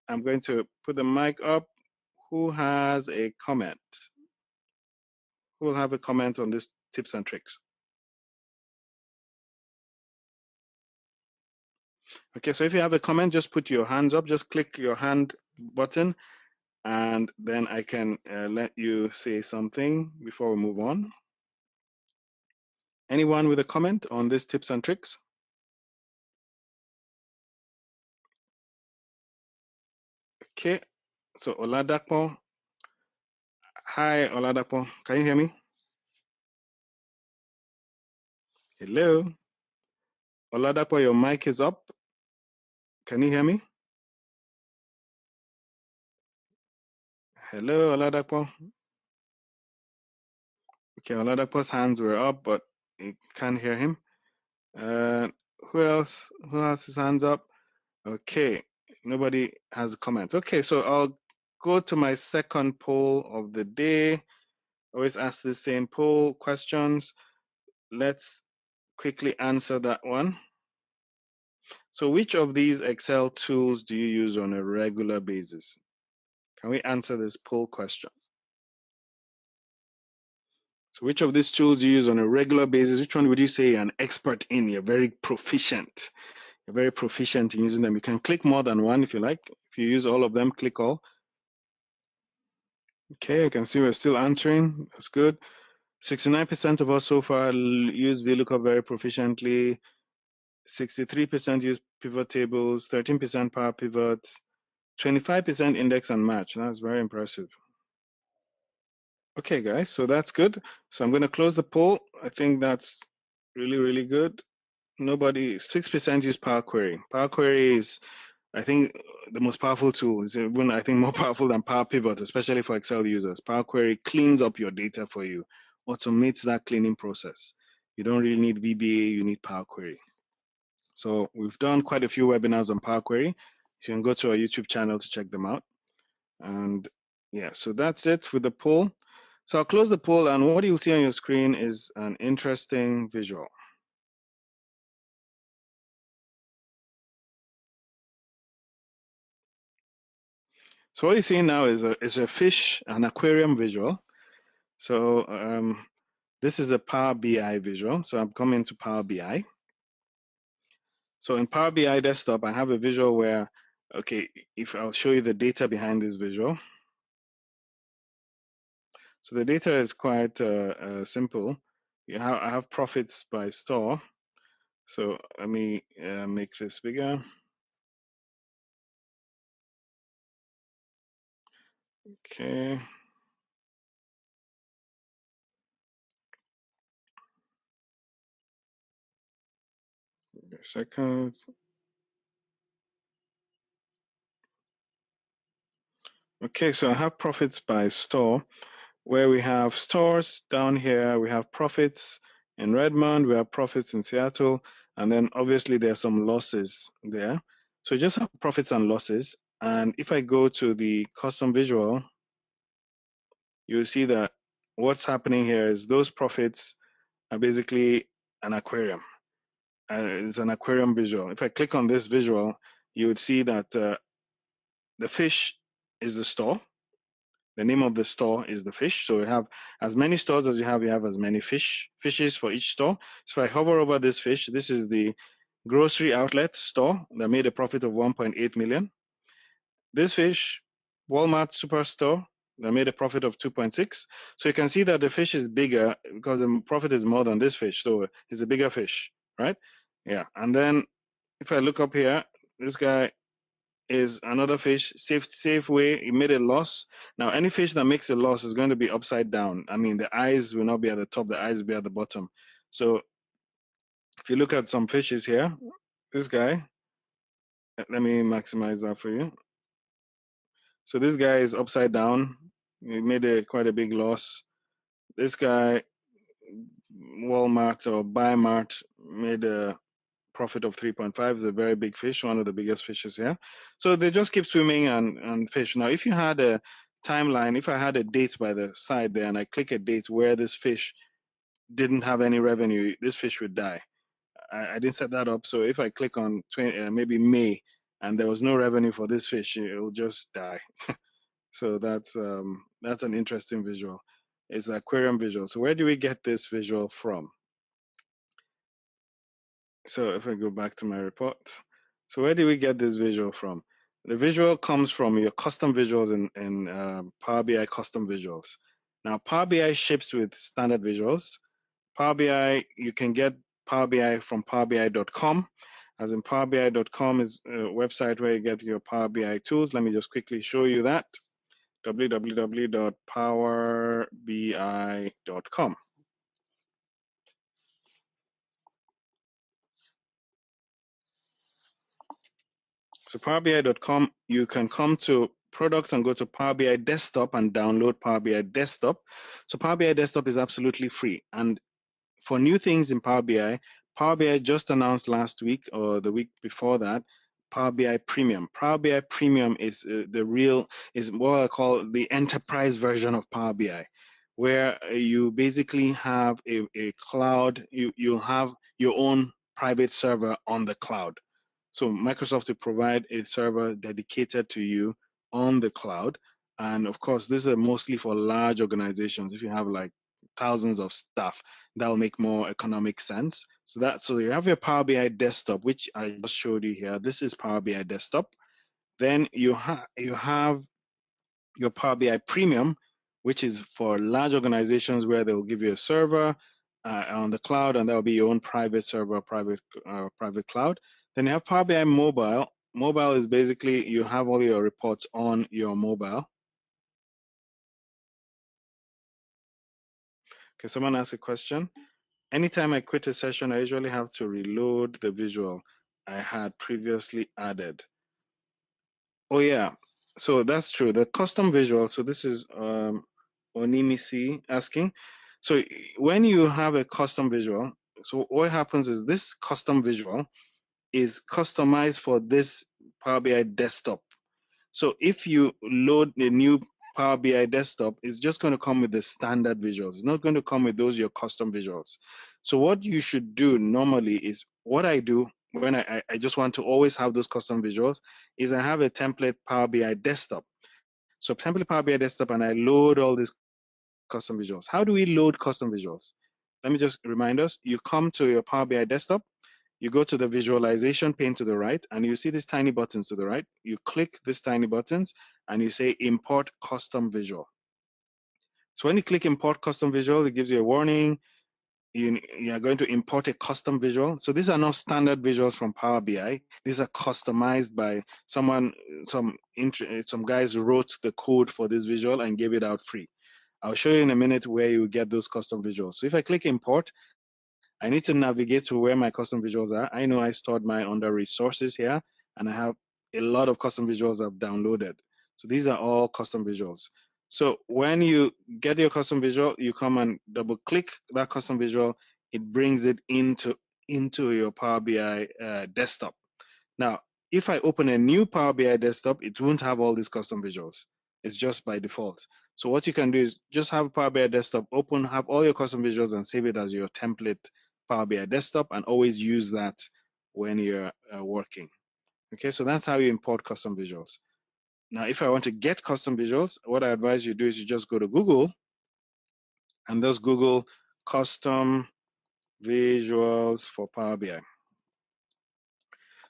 I'm going to put the mic up. Who has a comment? Who will have a comment on these tips and tricks? Okay, so if you have a comment, just put your hands up. Just click your hand button, and then I can let you say something before we move on. Anyone with a comment on these tips and tricks? Okay, so Oladapo. Hi, Oladapo. Can you hear me? Hello? Oladapo, your mic is up. Can you hear me? Hello, Oladapo. Okay, Oladapo's hands were up, but you can't hear him. Who else? Who has his hands up? Okay, nobody has comments. Okay, so I'll go to my second poll of the day. Always ask the same poll questions. Let's quickly answer that one. So which of these Excel tools do you use on a regular basis? Can we answer this poll question? So which of these tools do you use on a regular basis? Which one would you say you're an expert in? You're very proficient. You're very proficient in using them. You can click more than one if you like. If you use all of them, click all. Okay, you can see we're still answering. That's good. 69% of us so far use VLOOKUP very proficiently. 63% use pivot tables, 13% power pivot, 25% index and match. That's very impressive. Okay, guys, so that's good. So I'm going to close the poll. I think that's really, really good. Nobody, 6% use Power Query. Power Query is, I think, the most powerful tool. It's even, I think, more powerful than Power Pivot, especially for Excel users. Power Query cleans up your data for you, automates that cleaning process. You don't really need VBA, you need Power Query. So we've done quite a few webinars on Power Query. You can go to our YouTube channel to check them out. And yeah, so that's it with the poll. So I'll close the poll, and what you'll see on your screen is an interesting visual. So what you're seeing now is a fish, an aquarium visual. So this is a Power BI visual. So I'm coming to Power BI. So in Power BI desktop, I have a visual where, okay, if I'll show you the data behind this visual. So the data is quite simple. I have profits by store. So let me make this bigger. Okay. A second. Okay, so I have profits by store, where we have stores down here. We have profits in Redmond, we have profits in Seattle, and then obviously there are some losses there. So just have profits and losses. And if I go to the custom visual, you'll see that what's happening here is those profits are basically an aquarium. It's an aquarium visual. If I click on this visual, you would see that the fish is the store. The name of the store is the fish. So you have as many stores as you have as many fishes for each store. So if I hover over this fish, this is the grocery outlet store that made a profit of 1.8 million. This fish, Walmart superstore, that made a profit of 2.6. So you can see that the fish is bigger because the profit is more than this fish. So it's a bigger fish, right? Yeah. And then if I look up here, this guy is another fish, Safeway. It made a loss. Now, any fish that makes a loss is going to be upside down. I mean, the eyes will not be at the top, the eyes will be at the bottom. So if you look at some fishes here, this guy, let me maximize that for you. So this guy is upside down. He made quite a big loss. This guy, Walmart or Buymart, made a profit of 3.5 is a very big fish, one of the biggest fishes here. So they just keep swimming and fish. Now, if you had a timeline, if I had a date by the side there and I click a date where this fish didn't have any revenue, this fish would die. I didn't set that up. So if I click on maybe May and there was no revenue for this fish, it will just die. So that's an interesting visual. It's the aquarium visual. So where do we get this visual from? So if I go back to my report, so where do we get this visual from? The visual comes from your custom visuals in Power BI custom visuals. Now Power BI ships with standard visuals. Power BI, you can get Power BI from powerbi.com. As in powerbi.com is a website where you get your Power BI tools. Let me just quickly show you that. www.powerbi.com. So powerbi.com, you can come to products and go to Power BI Desktop and download Power BI Desktop. So Power BI Desktop is absolutely free. And for new things in Power BI just announced last week or the week before that, Power BI Premium. Power BI Premium is is what I call the enterprise version of Power BI, where you basically have a cloud, you have your own private server on the cloud. So Microsoft will provide a server dedicated to you on the cloud. And of course, this is mostly for large organizations. If you have like thousands of staff, that will make more economic sense. So you have your Power BI desktop, which I just showed you here. This is Power BI desktop. Then you have your Power BI Premium, which is for large organizations where they'll give you a server on the cloud, and that'll be your own private server, private cloud. Then you have Power BI Mobile. Mobile is basically you have all your reports on your mobile. Okay, someone asked a question. Anytime I quit a session, I usually have to reload the visual I had previously added. Oh yeah, so that's true. The custom visual, so this is Onimisi asking. So when you have a custom visual, so what happens is this custom visual is customized for this Power BI desktop. So if you load the new Power BI desktop, it's just going to come with the standard visuals. It's not going to come with those your custom visuals. So what you should do normally is what I do when I just want to always have those custom visuals is I have a template Power BI desktop. So template Power BI desktop and I load all these custom visuals. How do we load custom visuals? Let me just remind us, you come to your Power BI desktop, you go to the visualization pane to the right, and you see these tiny buttons to the right. You click these tiny buttons, and you say import custom visual. So when you click import custom visual, it gives you a warning. You are going to import a custom visual. So these are not standard visuals from Power BI. These are customized by someone, some guys wrote the code for this visual and gave it out free. I'll show you in a minute where you get those custom visuals. So if I click import, I need to navigate to where my custom visuals are. I know I stored mine under resources here, and I have a lot of custom visuals I've downloaded. So these are all custom visuals. So when you get your custom visual, you come and double click that custom visual. It brings it into your Power BI desktop. Now, if I open a new Power BI desktop, it won't have all these custom visuals. It's just by default. So what you can do is just have Power BI desktop open, have all your custom visuals and save it as your template Power BI desktop and always use that when you're working. Okay, so that's how you import custom visuals. Now, if I want to get custom visuals, what I advise you do is you just go to Google and just Google custom visuals for Power BI.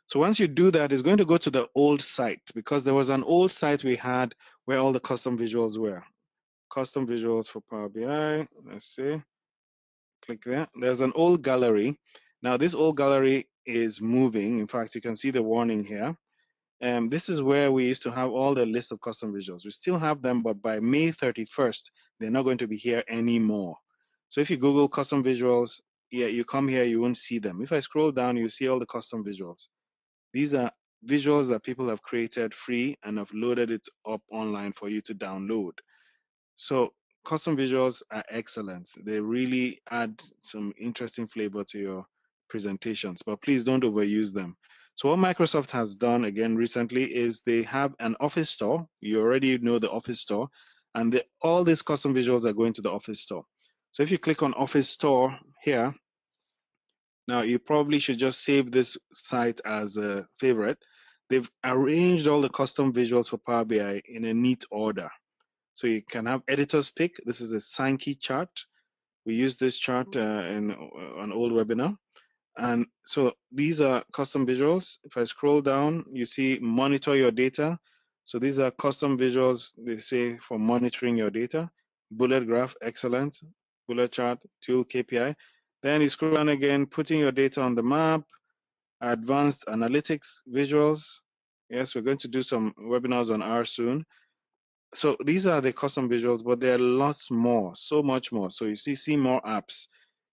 So once you do that, it's going to go to the old site because there was an old site we had where all the custom visuals were. Custom visuals for Power BI. Let's see. Click there. There's an old gallery. Now this old gallery is moving. In fact, you can see the warning here. This is where we used to have all the list of custom visuals. We still have them, but by May 31st, they're not going to be here anymore. So if you Google custom visuals, yeah, you come here, you won't see them. If I scroll down, you see all the custom visuals. These are visuals that people have created free and have loaded it up online for you to download. So custom visuals are excellent. They really add some interesting flavor to your presentations, but please don't overuse them. So what Microsoft has done again recently is they have an Office store. You already know the Office store, and all these custom visuals are going to the Office store. So if you click on Office store here, now you probably should just save this site as a favorite. They've arranged all the custom visuals for Power BI in a neat order. So you can have editor's pick. This is a Sankey chart. We use this chart in an old webinar. And so these are custom visuals. If I scroll down, you see monitor your data. So these are custom visuals, they say, for monitoring your data. Bullet graph, excellent. Bullet chart, tool KPI. Then you scroll down again, putting your data on the map, advanced analytics visuals. Yes, we're going to do some webinars on R soon. So these are the custom visuals, but there are lots more, so much more. So you see more apps.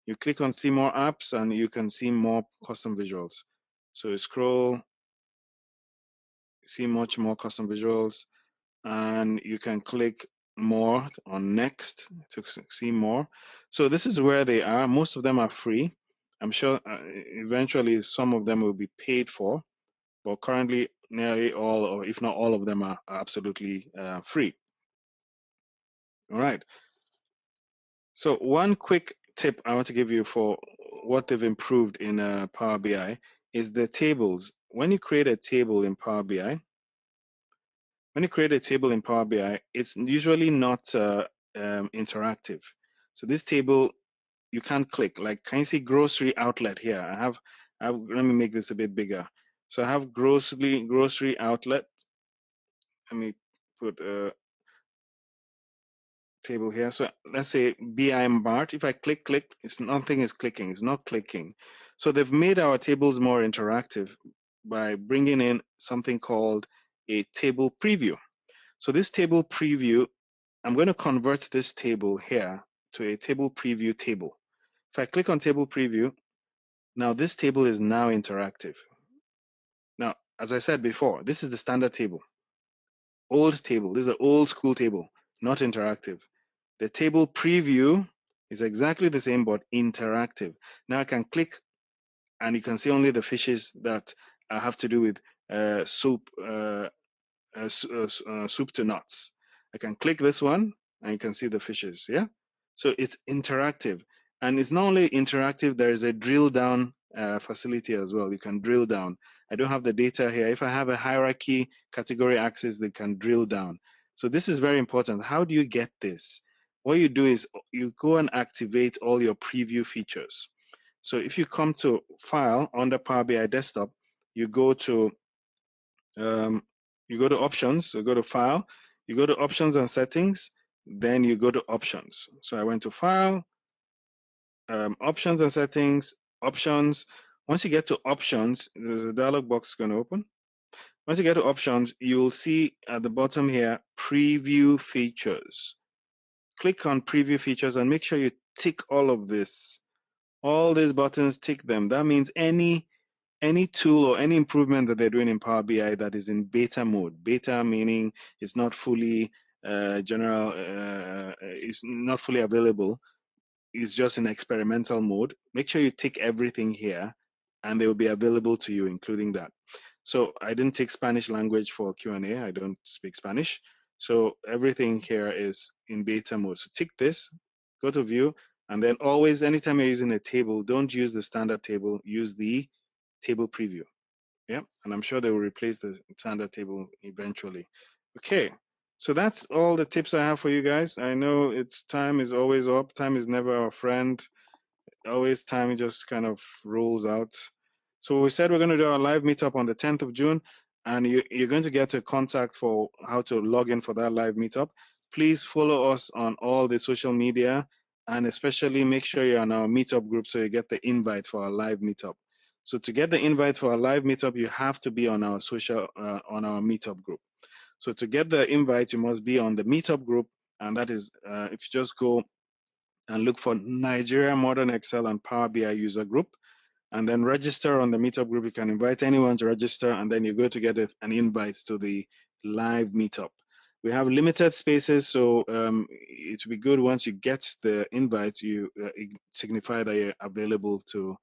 You click on see more apps and you can see more custom visuals. So you scroll, see much more custom visuals, and you can click more on next to see more. So this is where they are. Most of them are free. I'm sure eventually some of them will be paid for, but currently nearly all, or if not all of them, are absolutely free. All right. So one quick tip I want to give you for what they've improved in Power BI is the tables. When you create a table in Power BI, it's usually not interactive. So this table, you can't click. Like, can you see grocery outlet here? Let me make this a bit bigger. So I have grocery outlet. Let me put a table here. So let's say BIM BART. If I click, nothing is clicking. It's not clicking. So they've made our tables more interactive by bringing in something called a table preview. So this table preview, I'm going to convert this table here to a table preview table. If I click on table preview, now this table is now interactive. Now, as I said before, this is the standard table. Old table. This is an old school table, not interactive. The table preview is exactly the same, but interactive. Now I can click and you can see only the fishes that have to do with soup to nuts. I can click this one and you can see the fishes, yeah? So it's interactive. And it's not only interactive, there is a drill down facility as well. You can drill down. I don't have the data here. If I have a hierarchy category axis, they can drill down. So this is very important. How do you get this? What you do is you go and activate all your preview features. So if you come to File under Power BI Desktop, you go to Options, so go to File, you go to Options and Settings, then you go to Options. So I went to File, Options and Settings, Options. Once you get to Options, there's a dialog box going to open. Once you get to Options, you'll see at the bottom here, Preview Features. Click on Preview Features and make sure you tick all of this. All these buttons, tick them. That means any tool or any improvement that they're doing in Power BI that is in beta mode. Beta meaning it's not fully it's not fully available. It's just in experimental mode. Make sure you tick everything here and they will be available to you, including that. So I didn't take Spanish language for Q&A. I don't speak Spanish. So everything here is in beta mode. So tick this, go to view, and then always, anytime you're using a table, don't use the standard table, use the table preview. Yeah, and I'm sure they will replace the standard table eventually. Okay, so that's all the tips I have for you guys. I know time is always up. Time is never our friend. Always time just kind of rolls out. So we said we're going to do our live meetup on the 10th of June, and you're going to get a contact for how to log in for that live meetup. Please follow us on all the social media, and especially make sure you're on our meetup group so you get the invite for our live meetup. So to get the invite for our live meetup, you have to be on our on our meetup group. So to get the invite, you must be on the meetup group, and that is if you just go and look for Nigeria Modern Excel and Power BI user group, and then register on the meetup group. You can invite anyone to register, and then you're going to get an invite to the live meetup. We have limited spaces, so it will be good once you get the invite, you signify that you're available to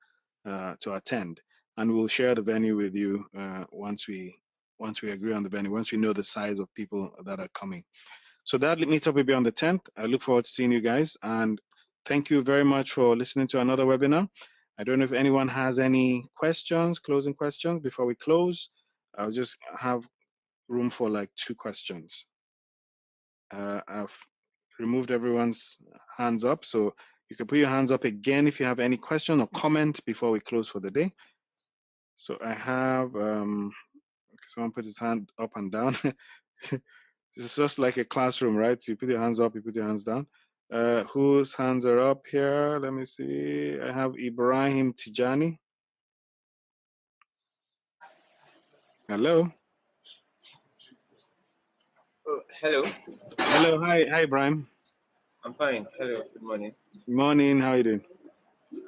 to attend, and we'll share the venue with you once we agree on the venue, once we know the size of people that are coming. So that meetup will be on the 10th. I look forward to seeing you guys, and thank you very much for listening to another webinar. I don't know if anyone has any questions, closing questions before we close. I'll just have room for like 2 questions. I've removed everyone's hands up, so you can put your hands up again if you have any question or comment before we close for the day. So I have someone put his hand up and down. This is just like a classroom, right? So you put your hands up, you put your hands down. Whose hands are up here? Let me see. I have Ibrahim Tijani. Hello. Oh, hello. Hello. Hi, Ibrahim. I'm fine. Hello. Good morning. Good morning. How are you doing?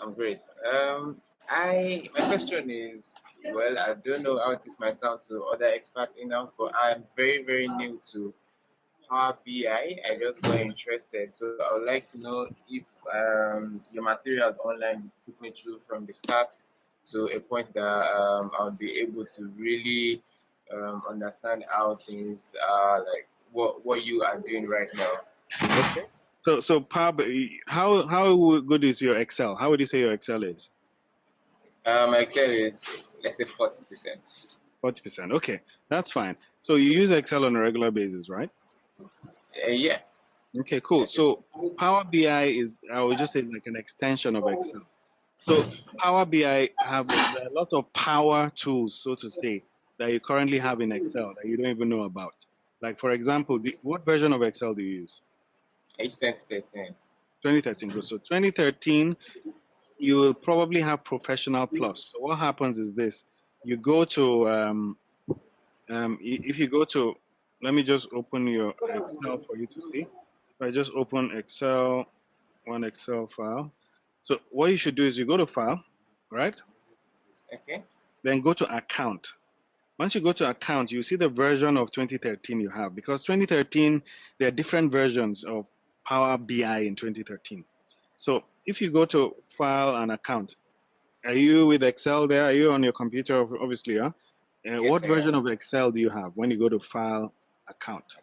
I'm great. My question is, well, I don't know how this might sound to other experts in house, but I'm very, very new to Power BI. I just got interested, so I would like to know if your materials online took me through from the start to a point that I'll be able to really understand how things are, like what you are doing right now. Okay. So how good is your Excel? How would you say your Excel is? My Excel is, let's say, 40%. 40%. Okay, that's fine. So you use Excel on a regular basis, right? Yeah. Okay, cool. So Power BI is, I would just say, like an extension of Excel. So Power BI there are a lot of power tools, so to say, that you currently have in Excel that you don't even know about. Like, for example, what version of Excel do you use? It's 2013. 2013. Good. So 2013, you will probably have Professional Plus. So what happens is this: you go to if you go to, let me just open your Excel for you to see. If I just open Excel, one Excel file. So what you should do is you go to File, right? Okay. Then go to Account. Once you go to Account, you see the version of 2013 you have, because 2013, there are different versions of Power BI in 2013. So if you go to File and Account, are you with Excel there? Are you on your computer? Obviously, huh? Yes, What I version am. of Excel do you have when you go to File, Account?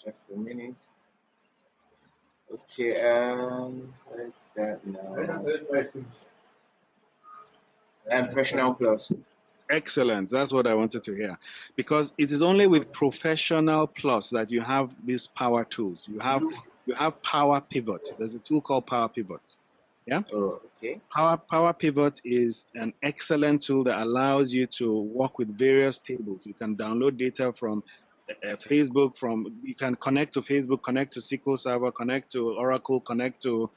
Just a minute. Okay. Where's that now? Professional Plus. Excellent. That's what I wanted to hear. Because it is only with Professional Plus that you have these power tools. You have Power Pivot. There's a tool called Power Pivot. Yeah. Oh, okay. Power Pivot is an excellent tool that allows you to work with various tables. You can download data from Facebook, you can connect to Facebook, connect to SQL Server, connect to Oracle, connect to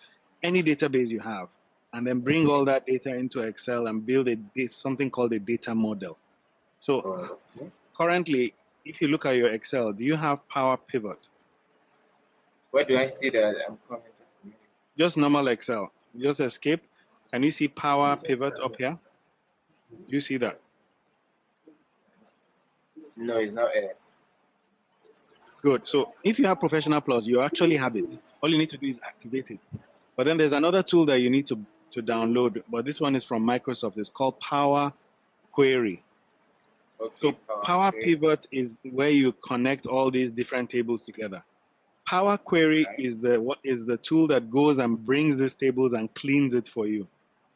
any database you have, and then bring all that data into Excel and build something called a data model. So Oh, okay. currently, if you look at your Excel, do you have Power Pivot? Where do I see that? I'm coming. Just a minute. Just normal Excel. Just escape. Can you see Power Pivot up here? Do you see that? No, it's not there. Good. So if you have Professional Plus, you actually have it. All you need to do is activate it. But then there's another tool that you need to download, but this one is from Microsoft. It's called Power Query. Okay. So Power Pivot is where you connect all these different tables together. Power Query Right. is the tool that goes and brings these tables and cleans it for you.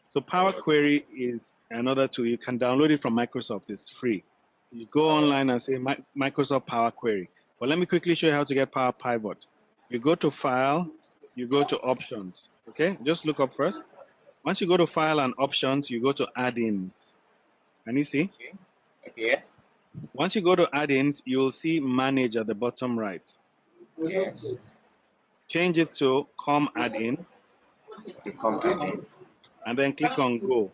So Power Query is another tool. You can download it from Microsoft. It's free. You go online and say Microsoft Power Query. But let me quickly show you how to get Power Pivot. You go to File, you go to Options. Okay, just look up first. Once you go to File and Options, you go to Add-ins. Can you see? Okay. Okay. Yes. Once you go to Add-ins, you'll see Manage at the bottom right. Yes. Change it to Com Add-in, Become admin. and then click on Go.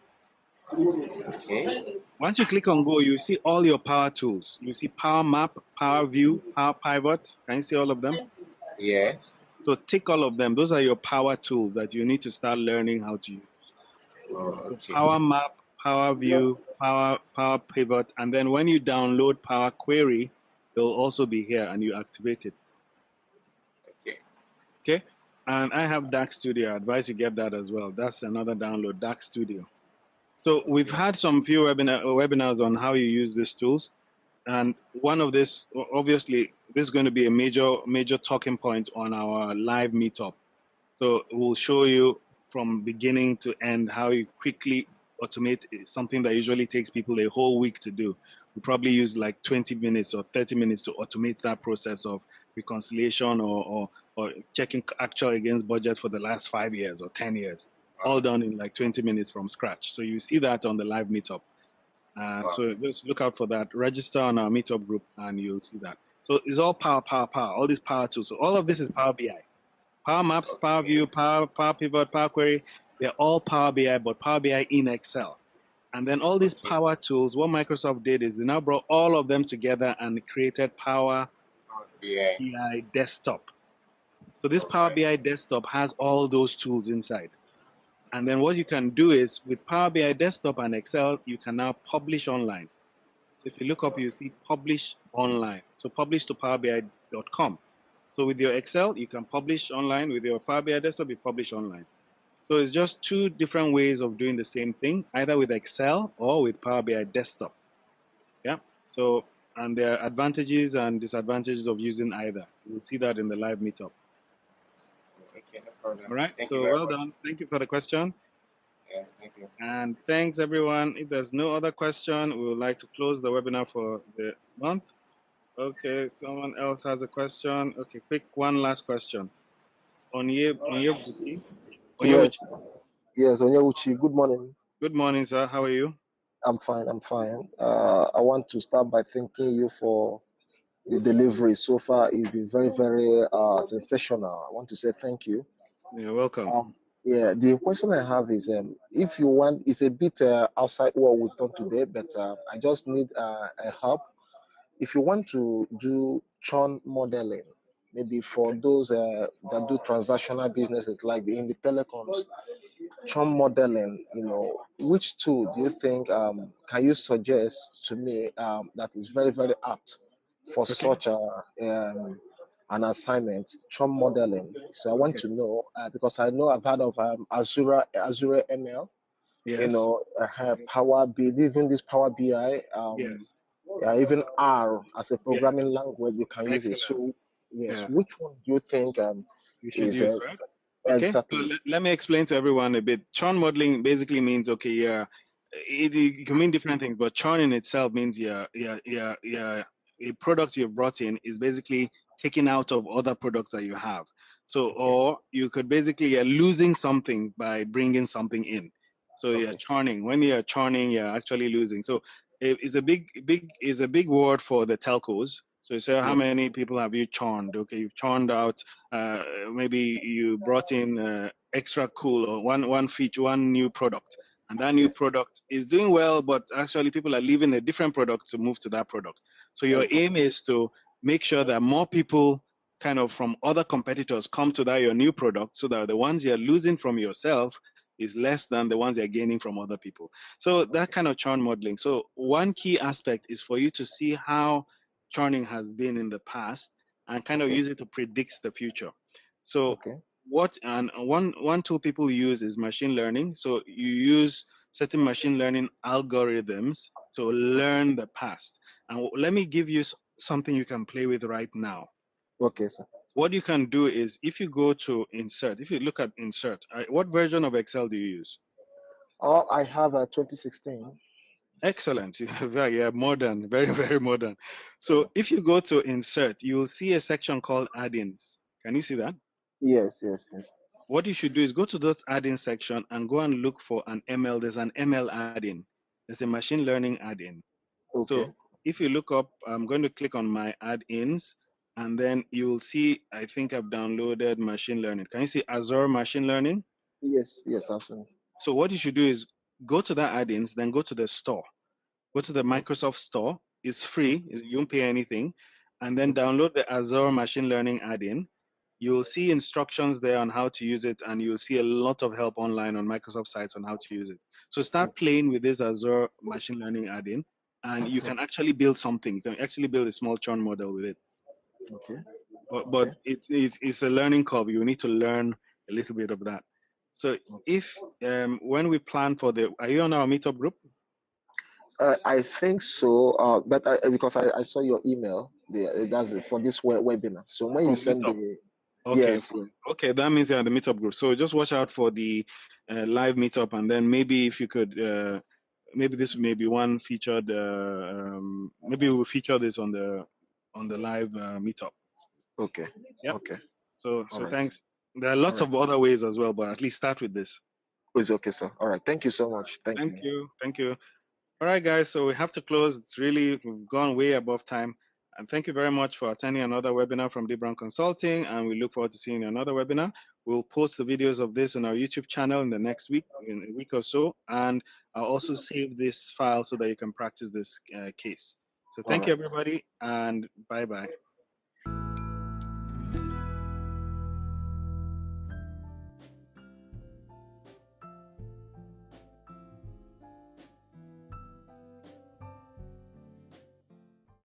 Okay. Once you click on Go, you see all your power tools. You see Power Map, Power View, Power Pivot. Can you see all of them? Yes. So tick all of them. Those are your power tools that you need to start learning how to use. Oh, So okay. Power Map, Power View, Power Pivot, and then when you download Power Query, it'll also be here and you activate it. Okay. Okay. And I have Dark Studio. I advise you get that as well. That's another download, Dark Studio. So we've Okay. had some few webinars on how you use these tools. And one of this, obviously, this is going to be a major talking point on our live meetup. So we'll show you from beginning to end how you quickly automate something that usually takes people a whole week to do. We probably use like 20 minutes or 30 minutes to automate that process of reconciliation or checking actual against budget for the last 5 years or 10 years, Wow. all done in like 20 minutes from scratch. So you see that on the live meetup. Wow. So just look out for that. Register on our meetup group and you'll see that. So it's all power, all these power tools. So all of this is Power BI. Power Maps, Power Okay. View, Power Pivot, Power Query, they're all Power BI, but Power BI in Excel. And then all these Okay. power tools, what Microsoft did is they now brought all of them together and created Power BI. BI Desktop. So this Power Okay. BI Desktop has all those tools inside. And then what you can do is with Power BI Desktop and Excel, you can now publish online. So if you look up, you see publish online. So publish to powerbi.com. So with your Excel, you can publish online. With your Power BI Desktop, you publish online. So it's just two different ways of doing the same thing, either with Excel or with Power BI Desktop. Yeah. So, and there are advantages and disadvantages of using either. We'll see that in the live meetup. Okay, no problem. All right. Thank you So very well much. done. Thank you for the question. Yeah, thank you. And thanks everyone. If there's no other question, we would like to close the webinar for the month. Okay, someone else has a question. Okay, quick one last question. Onyebuchi. Yes, Onyebuchi. yes, Onyewuchi, good morning. Good morning, sir. How are you? I'm fine, I'm fine. I want to start by thanking you for the delivery so far. It's been very, very sensational. I want to say thank you. You're welcome. Yeah, the question I have is if you want, it's a bit outside what we've done today, but I just need a help. If you want to do churn modeling, maybe for Okay. those that do transactional businesses like in the telecoms, churn modeling, which tool do you think can you suggest to me that is very, very apt for Okay. such an assignment, churn modeling? So I want Okay. to know because I know I've heard of Azure ML, Yes. Power BI, even this Power BI, Yes. even R as a Yes. programming language, you can use it. Excellent. So yes, Yes. which one do you think You should is use, right? Okay, so exactly let me explain to everyone a bit. Churn modeling basically means, okay, yeah, it can mean different things, but churn in itself means a product you've brought in is basically taken out of other products that you have. So, Okay. or you could basically, you're losing something by bringing something in. So you're okay? churning. When you're churning, you're actually losing. So it's a big word for the telcos. So you say, how Yes. many people have you churned? Okay, you've churned out uh, maybe you brought in extra cool or one feature, one new product, and that new Yes. product is doing well, but actually people are leaving a different product to move to that product. So your Okay. aim is to make sure that more people kind of from other competitors come to that your new product, so that the ones you're losing from yourself is less than the ones you're gaining from other people. So that Okay. kind of churn modeling. So one key aspect is for you to see how churning has been in the past and kind of Okay. use it to predict the future. So Okay. what and one tool people use is machine learning. So you use certain machine learning algorithms to Okay. learn the past. And let me give you something you can play with right now. Okay, sir. What you can do is if you go to insert, if you look at insert, what version of Excel do you use? Oh, I have a 2016. Excellent. Yeah, modern, very, very modern. So if you go to insert, you will see a section called add-ins. Can you see that? Yes, yes, yes. What you should do is go to those add-in section and go and look for an ML. There's an ML add-in. There's a machine learning add-in. Okay. So if you look up, I'm going to click on my add-ins, and then you'll see, I think I've downloaded machine learning. Can you see Azure machine learning? Yes, yes, absolutely. So what you should do is go to the add-ins, then go to the store. Go to the Okay. Microsoft Store. It's free. Okay. You don't pay anything. And then Okay. download the Azure Machine Learning add-in. You'll see instructions there on how to use it, and you'll see a lot of help online on Microsoft sites on how to use it. So start Okay. playing with this Azure Machine Learning add-in, and you can actually build something. You can actually build a small churn model with it. Okay. But Okay. it's a learning curve. You need to learn a little bit of that. So if when we plan for are you on our meetup group? I think so, but because I saw your email, that's it, for this webinar. So when you From send meetup. the, Okay. yes, yes. Okay, that means you're in the meetup group. So just watch out for the live meetup, and then maybe if you could, maybe this may be one featured. Maybe we'll feature this on the live meetup. Okay, Yeah. okay, all So right, thanks. There are all lots right. of other ways as well, but at least start with this. It's okay, sir. All right, thank you so much. Thank Thank you. you. Thank you. All right, guys. So we have to close. We've gone way above time. And thank you very much for attending another webinar from dbrown Consulting. And we look forward to seeing you in another webinar. We'll post the videos of this on our YouTube channel in the next week, in a week or so. And I'll also save this file so that you can practice this case. So All thank you, right. everybody, and bye-bye.